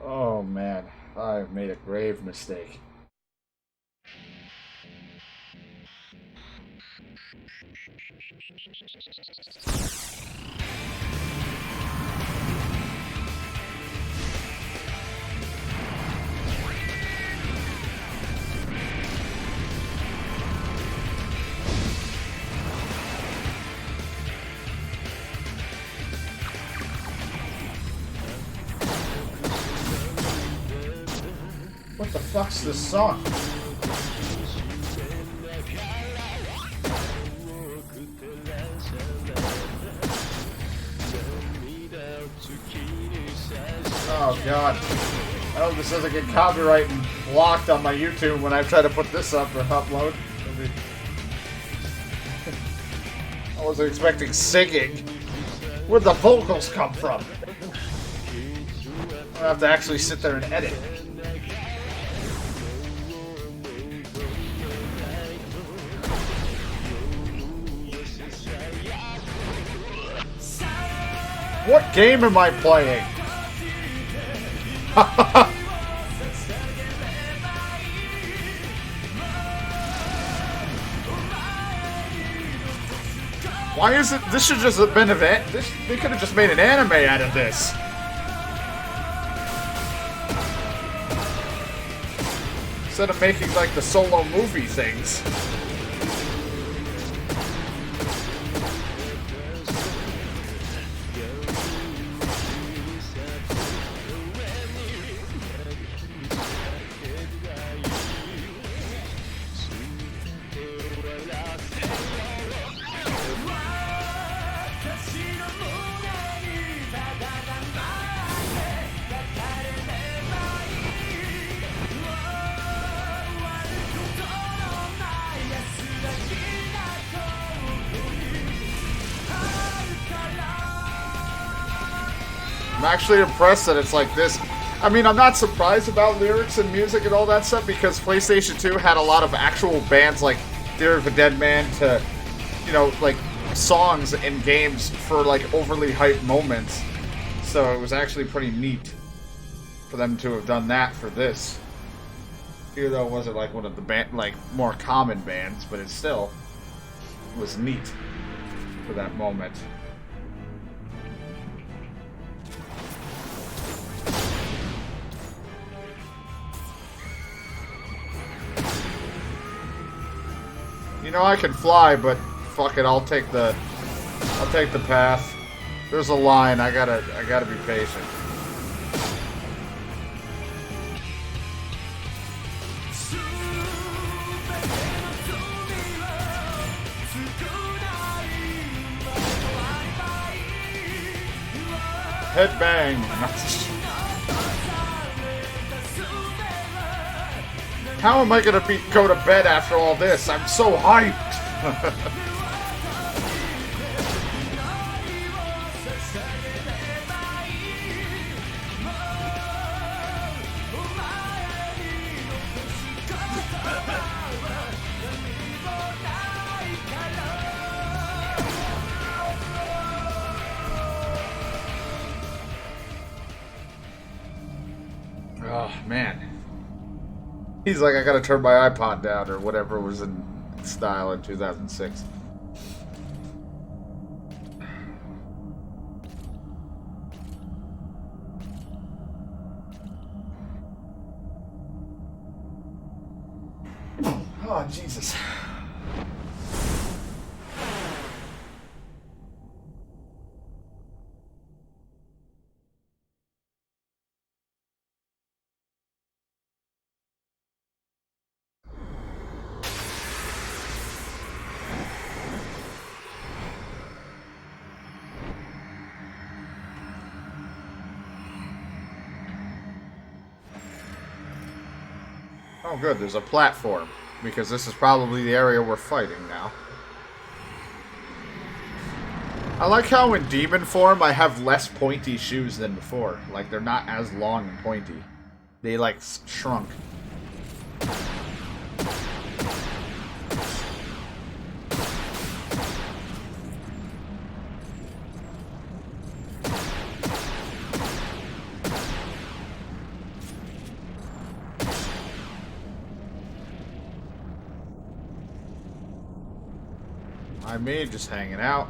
Oh man, I've made a grave mistake. What the fuck's this song? Oh god. I hope this doesn't get copyright and blocked on my YouTube when I try to put this up or upload. I wasn't expecting singing. Where'd the vocals come from? I have to actually sit there and edit. What game am I playing? Why is it? This should just have been they could have just made an anime out of this. Instead of making like the solo movie things. I'm actually impressed that it's like this. I mean, I'm not surprised about lyrics and music and all that stuff because PlayStation 2 had a lot of actual bands like Fear of a Dead Man to, you know, like songs in games for like overly hyped moments. So it was actually pretty neat for them to have done that for this. Even though it wasn't like one of the like more common bands, but it still was neat for that moment. You You know I can fly, but fuck it, I'll take the path. There's a line, I gotta be patient. Headbang! How am I gonna go to bed after all this? I'm so hyped! Oh, man. He's like, I gotta turn my iPod down, or whatever was in style in 2006. Oh, Jesus. Oh good, there's a platform, because this is probably the area we're fighting now. I like how in demon form I have less pointy shoes than before. Like, they're not as long and pointy. They, like, shrunk. Me just hanging out.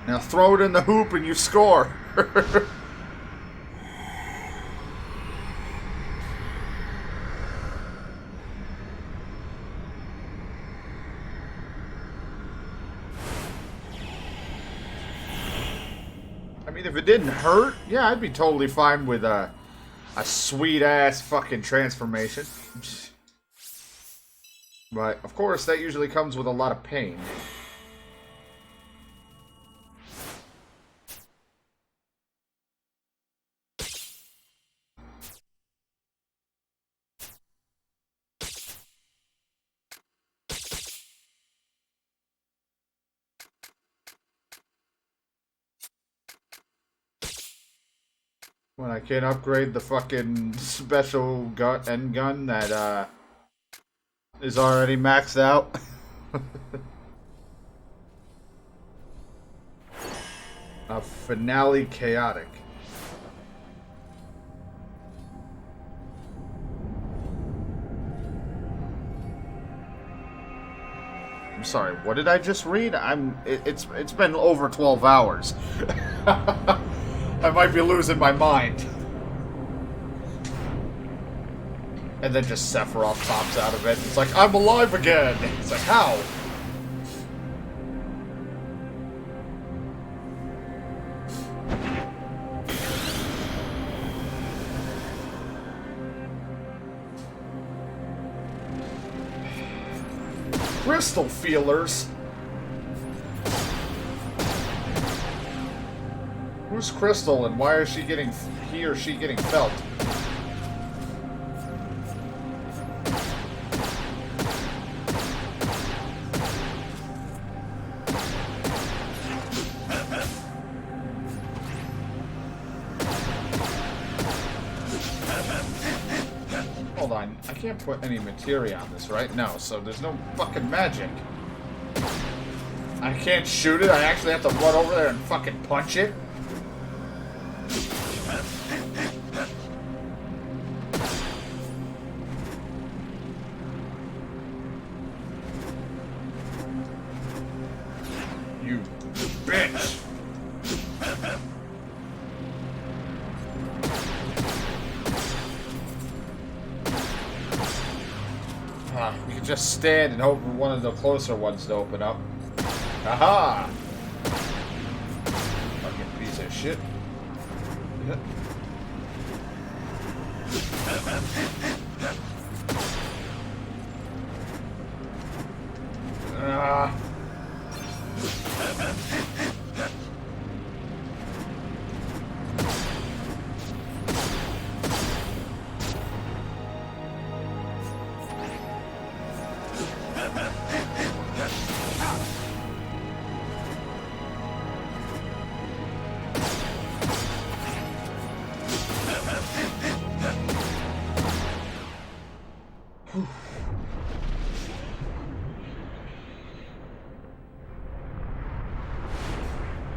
Now throw it in the hoop and you score. If it didn't hurt, yeah, I'd be totally fine with a sweet-ass fucking transformation. But, of course, that usually comes with a lot of pain. When I can't upgrade the fucking special end gun that is already maxed out. A finale chaotic. I'm sorry, what did I just read? It's been over 12 hours. I might be losing my mind. And then just Sephiroth pops out of it. It's like, I'm alive again! It's like, how? Crystal feelers? Who's Crystal and why is he or she getting felt? Hold on, I can't put any materia on this, right? No, so there's no fucking magic. I can't shoot it, I actually have to run over there and fucking punch it? You can just stand and hope for one of the closer ones to open up. Aha! Fucking piece of shit.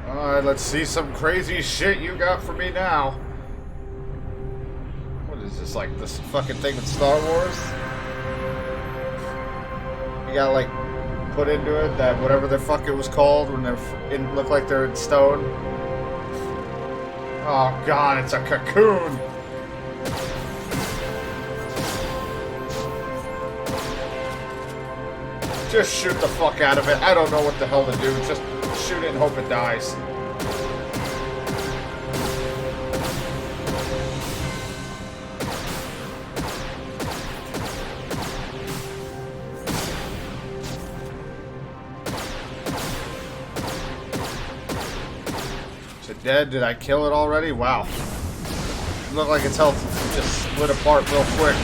Alright, let's see some crazy shit you got for me now. What is this, like this fucking thing with Star Wars? You gotta like put into it that whatever the fuck it was called when they look like they're in stone. Oh god, it's a cocoon! Just shoot the fuck out of it. I don't know what the hell to do. Just shoot it and hope it dies. Is it dead? Did I kill it already? Wow. It looked like its health just split apart real quick.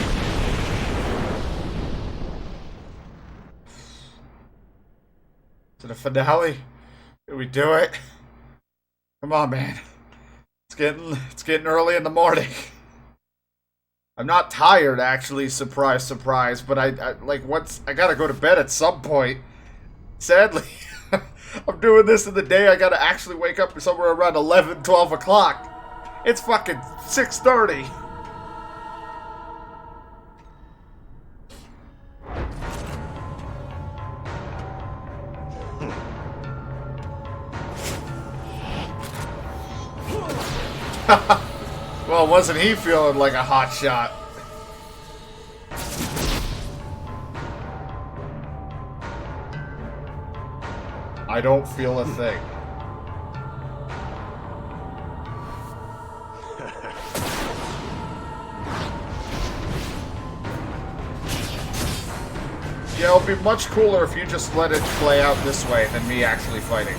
To the finale? Did we do it? Come on, man. It's getting early in the morning. I'm not tired, actually. Surprise, surprise. But I like I gotta go to bed at some point. Sadly, I'm doing this in the day. I gotta actually wake up somewhere around 11, 12 o'clock. It's fucking 6:30. Well, wasn't he feeling like a hot shot? I don't feel a thing. Yeah, it'll be much cooler if you just let it play out this way than me actually fighting.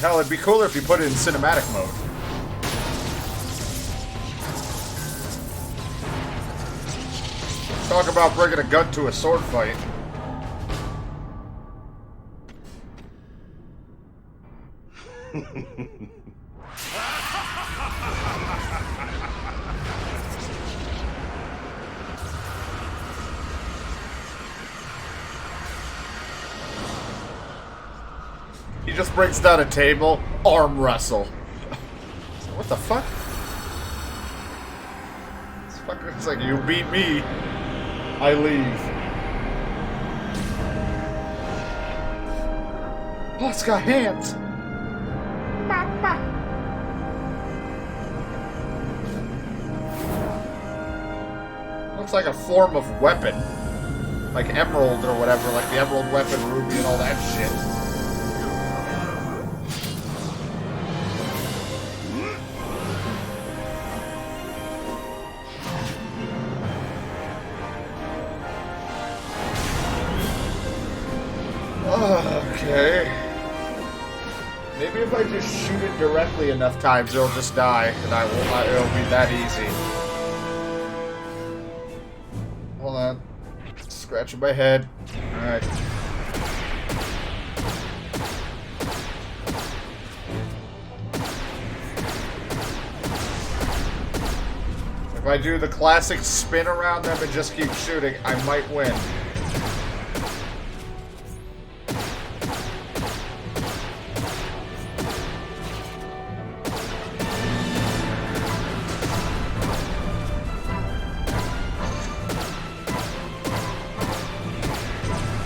Hell, it'd be cooler if you put it in cinematic mode. Talk about bringing a gun to a sword fight. He just breaks down a table, arm wrestle. What the fuck? This fucker is like, you beat me, I leave. Oh, it's got hands. Looks like a form of weapon. Like emerald or whatever, like the emerald weapon, ruby and all that shit. Okay. Maybe if I just shoot it directly enough times, it'll just die, and it'll be that easy. Hold on. Scratching my head. Alright. If I do the classic spin around them and just keep shooting, I might win.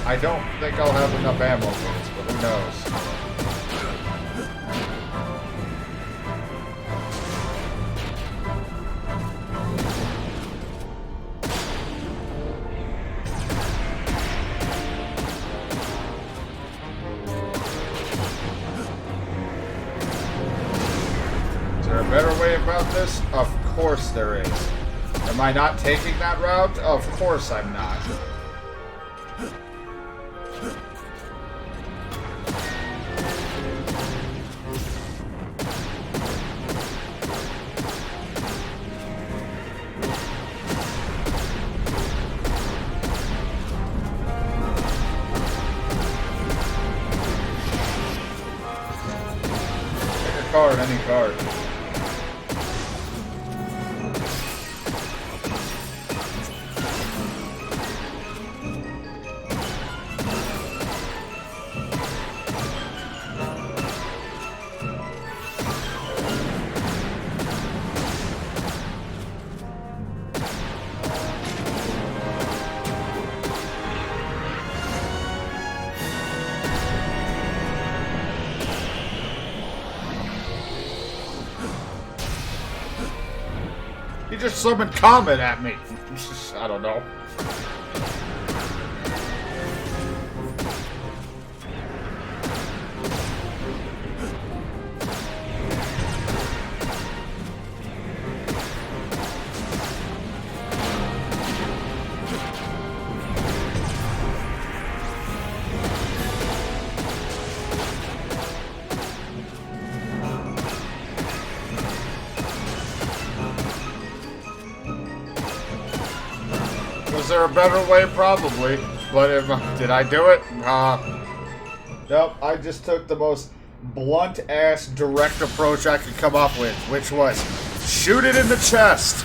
I don't think I'll have enough ammo for this, but who knows? better way about this? Of course there is. Am I not taking that route? Of course I'm not. Card, any card. He just summoned Comet at me. I don't know. Was there a better way? Probably. But if, did I do it? Nope. I just took the most blunt-ass direct approach I could come up with, which was shoot it in the chest.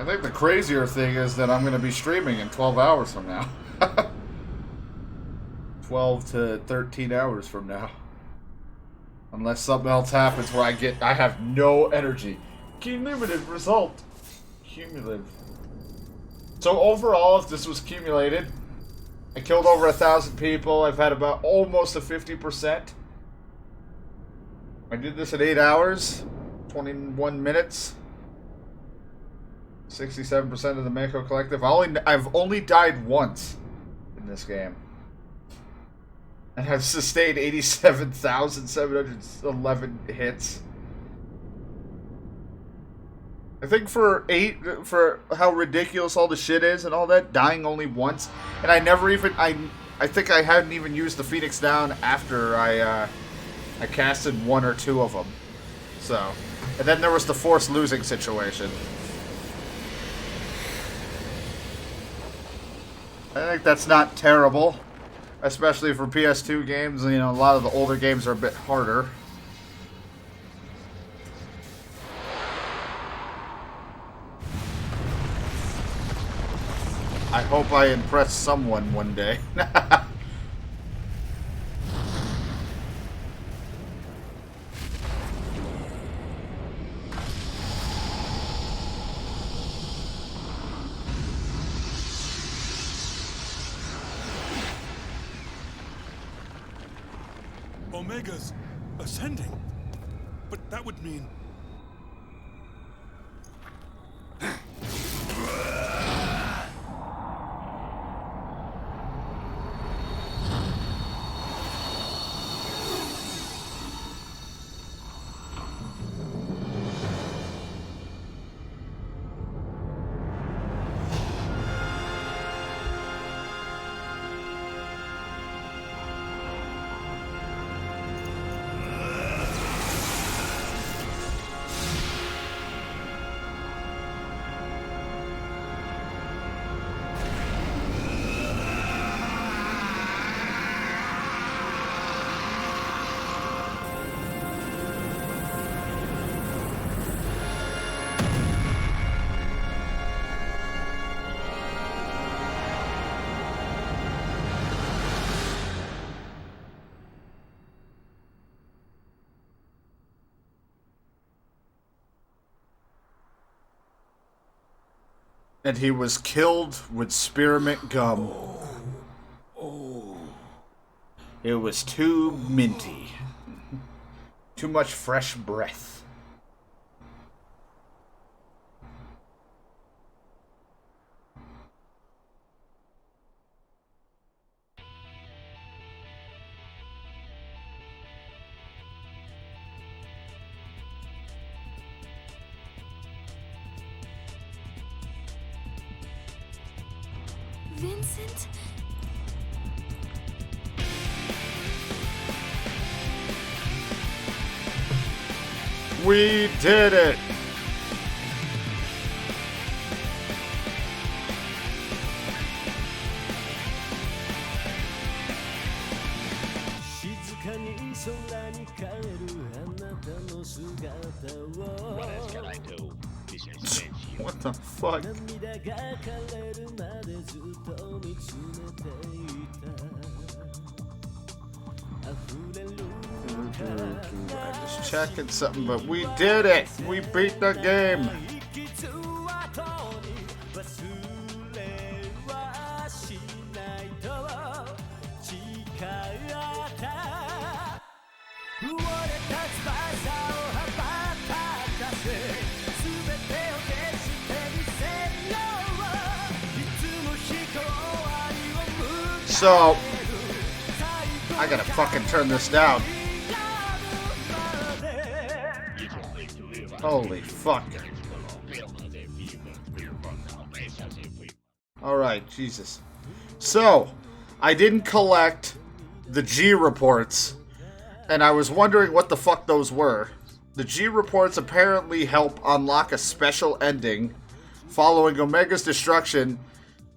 I think the crazier thing is that I'm going to be streaming in 12 hours from now. 12 to 13 hours from now. Unless something else happens where I have no energy. Cumulative result. Cumulative. So overall, if this was cumulated, I killed over 1,000 people. I've had about almost a 50%. I did this in 8 hours, 21 minutes. 67% of the Mako Collective. I've only died once in this game. And I've sustained 87,711 hits. I think for how ridiculous all the shit is and all that, dying only once. And I never even, I think I hadn't even used the Phoenix Down after I casted one or two of them. So, and then there was the forced losing situation. I think that's not terrible, especially for PS2 games. You know, a lot of the older games are a bit harder. I hope I impress someone one day. Omega's ascending. But that would mean... And he was killed with spearmint gum. It was too minty. Too much fresh breath. Vincent? We did it! What else can I do? What the fuck? I'm just checking something, but we did it! We beat the game! So, I gotta fucking turn this down. Holy fuck. Alright, Jesus. So, I didn't collect the G reports, and I was wondering what the fuck those were. The G reports apparently help unlock a special ending. Following Omega's destruction,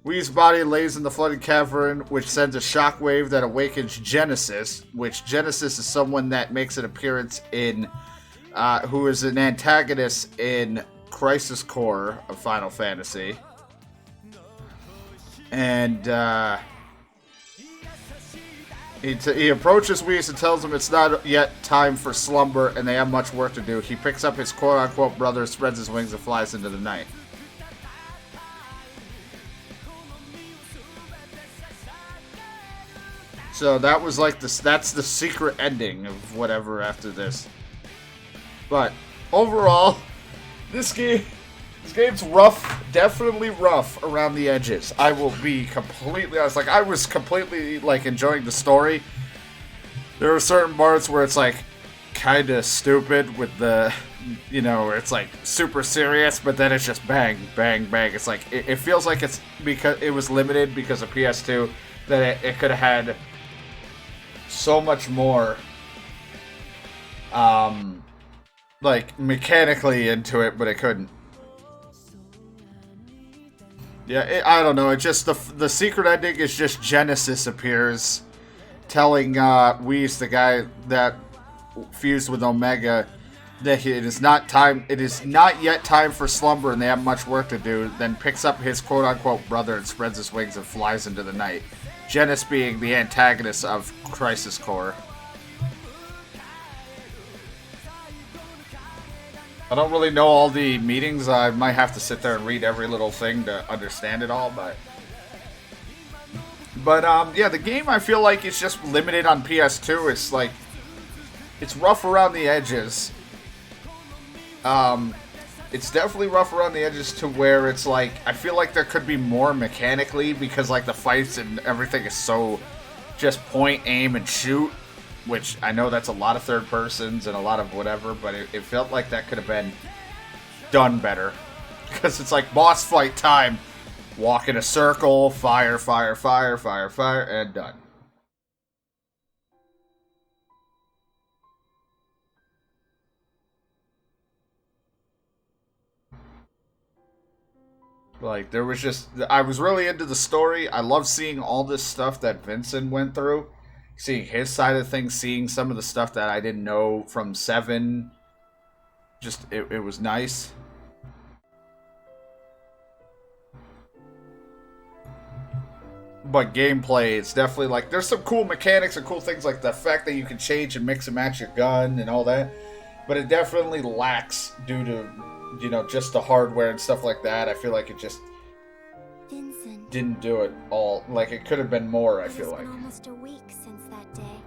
Whi's body lays in the flooded cavern, which sends a shockwave that awakens Genesis, which Genesis is someone that makes an appearance in, who is an antagonist in Crisis Core of Final Fantasy. And, he approaches Whis and tells him it's not yet time for slumber and they have much work to do. He picks up his quote-unquote brother, spreads his wings, and flies into the night. So that was like this. That's the secret ending of whatever after this. But overall, this game's rough. Definitely rough around the edges. I will be completely honest. Like, I was completely like enjoying the story. There are certain parts where it's like kind of stupid with the, you know, where it's like super serious, but then it's just bang, bang, bang. It's like it feels like it's because it was limited because of PS2 that it could have had so much more like mechanically into it, but it couldn't. Yeah, I don't know. It just the secret ending is just Genesis appears, telling Whis, the guy that fused with Omega, that it is not time. It is not yet time for slumber, and they have much work to do. Then picks up his quote-unquote brother and spreads his wings and flies into the night. Genesis being the antagonist of Crisis Core. I don't really know all the meetings. I might have to sit there and read every little thing to understand it all, but yeah, the game I feel like is just limited on PS2. It's like it's rough around the edges. It's definitely rough around the edges to where it's like, I feel like there could be more mechanically because like the fights and everything is so just point, aim, and shoot, which I know that's a lot of third persons and a lot of whatever, but it felt like that could have been done better because it's like boss fight time. Walk in a circle, fire, fire, fire, fire, fire, and done. Like, there was just, I was really into the story. I love seeing all this stuff that Vincent went through. Seeing his side of things, seeing some of the stuff that I didn't know from 7. Just, it was nice. But gameplay, it's definitely like, there's some cool mechanics and cool things, like the fact that you can change and mix and match your gun and all that. But it definitely lacks due to, you know, just the hardware and stuff like that. I feel like it just Vincent, didn't do it all. Like, it could have been more, I feel like. It's been almost a week since that day.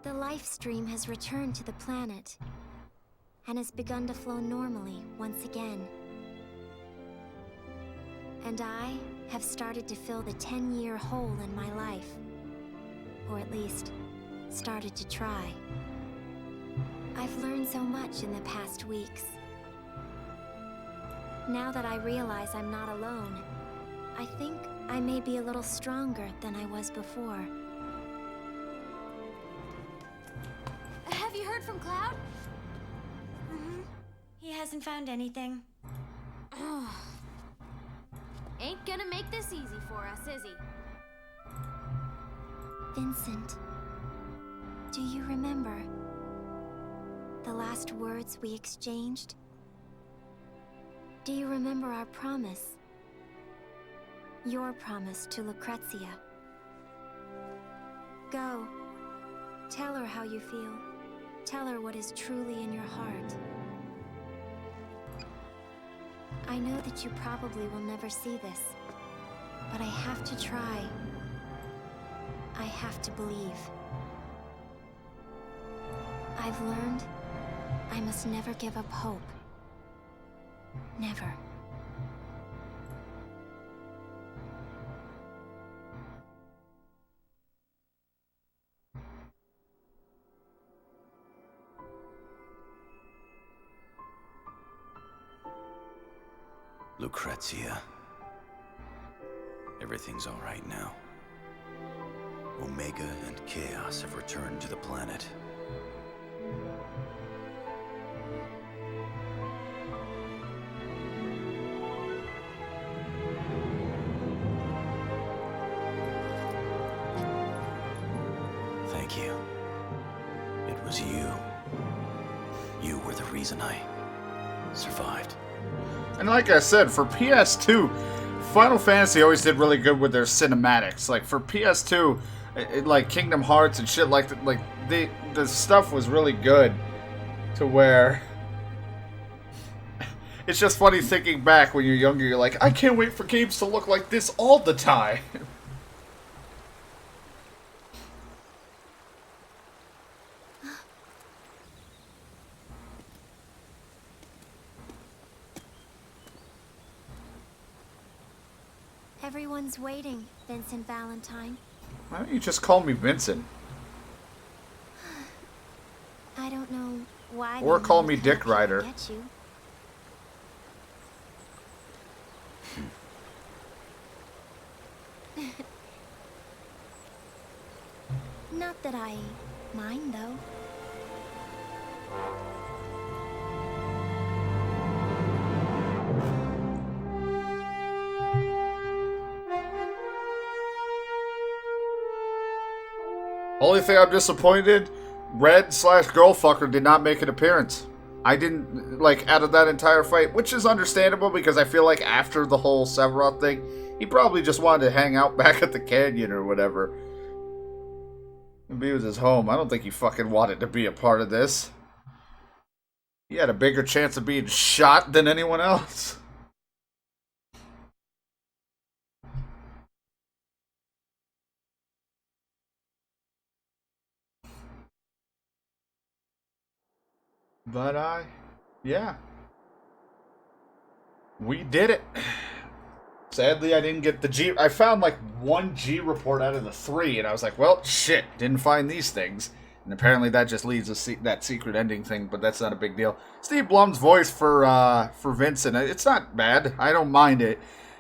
The life stream has returned to the planet and has begun to flow normally once again. And I have started to fill the 10-year hole in my life. Or at least, started to try. I've learned so much in the past weeks. Now that I realize I'm not alone, I think I may be a little stronger than I was before. Have you heard from Cloud? He hasn't found anything. Ain't gonna make this easy for us, is he? Vincent, do you remember the last words we exchanged? Do you remember our promise? Your promise to Lucrezia. Go. Tell her how you feel. Tell her what is truly in your heart. I know that you probably will never see this, but I have to try. I have to believe. I've learned I must never give up hope. Never. Lucrezia. Everything's all right now. Omega and Chaos have returned to the planet. Thank you. It was you. You were the reason I survived. And like I said, for PS2, Final Fantasy always did really good with their cinematics. Like for PS2, like Kingdom Hearts and shit like that, like the stuff was really good to where it's just funny thinking back when you're younger. You're like, I can't wait for games to look like this all the time. Everyone's waiting, Vincent Valentine. Why don't you just call me Vincent? I don't know why. Or call me Dick Rider. Get you. Not that I mind, though. Only thing I'm disappointed, Red/Girlfucker did not make an appearance. I didn't, like, out of that entire fight, which is understandable because I feel like after the whole Sephiroth thing, he probably just wanted to hang out back at the canyon or whatever. And be with his home. I don't think he fucking wanted to be a part of this. He had a bigger chance of being shot than anyone else. But, yeah. We did it. Sadly, I didn't get the G... I found, like, one G report out of the 3, and I was like, well, shit, didn't find these things. And apparently that just leads to that secret ending thing, but that's not a big deal. Steve Blum's voice for Vincent, it's not bad. I don't mind it.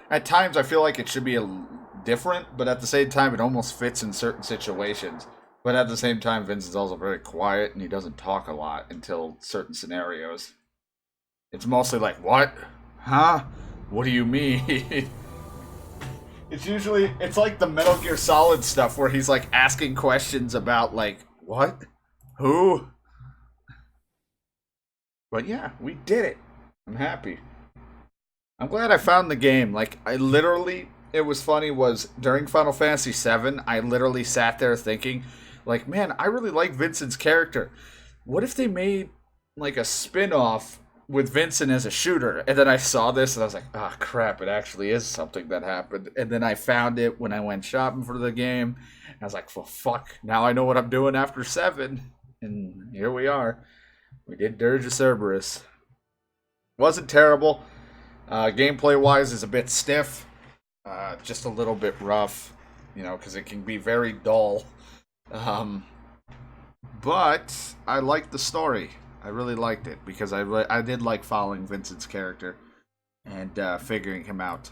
At times, I feel like it should be different, but at the same time, it almost fits in certain situations. But at the same time, Vince is also very quiet, and he doesn't talk a lot until certain scenarios. It's mostly like, what? Huh? What do you mean? It's like the Metal Gear Solid stuff where he's like asking questions about like, what? Who? But yeah, we did it. I'm happy. I'm glad I found the game. Like, it was funny was during Final Fantasy VII, I literally sat there thinking, like, man, I really like Vincent's character. What if they made, like, a spin-off with Vincent as a shooter, and then I saw this and I was like, ah, crap, it actually is something that happened. And then I found it when I went shopping for the game. And I was like, well, fuck, now I know what I'm doing after 7. And here we are. We did Dirge of Cerberus. Wasn't terrible. Gameplay-wise is a bit stiff. Just a little bit rough, you know, because it can be very dull. But I liked the story. I really liked it because I did like following Vincent's character and figuring him out.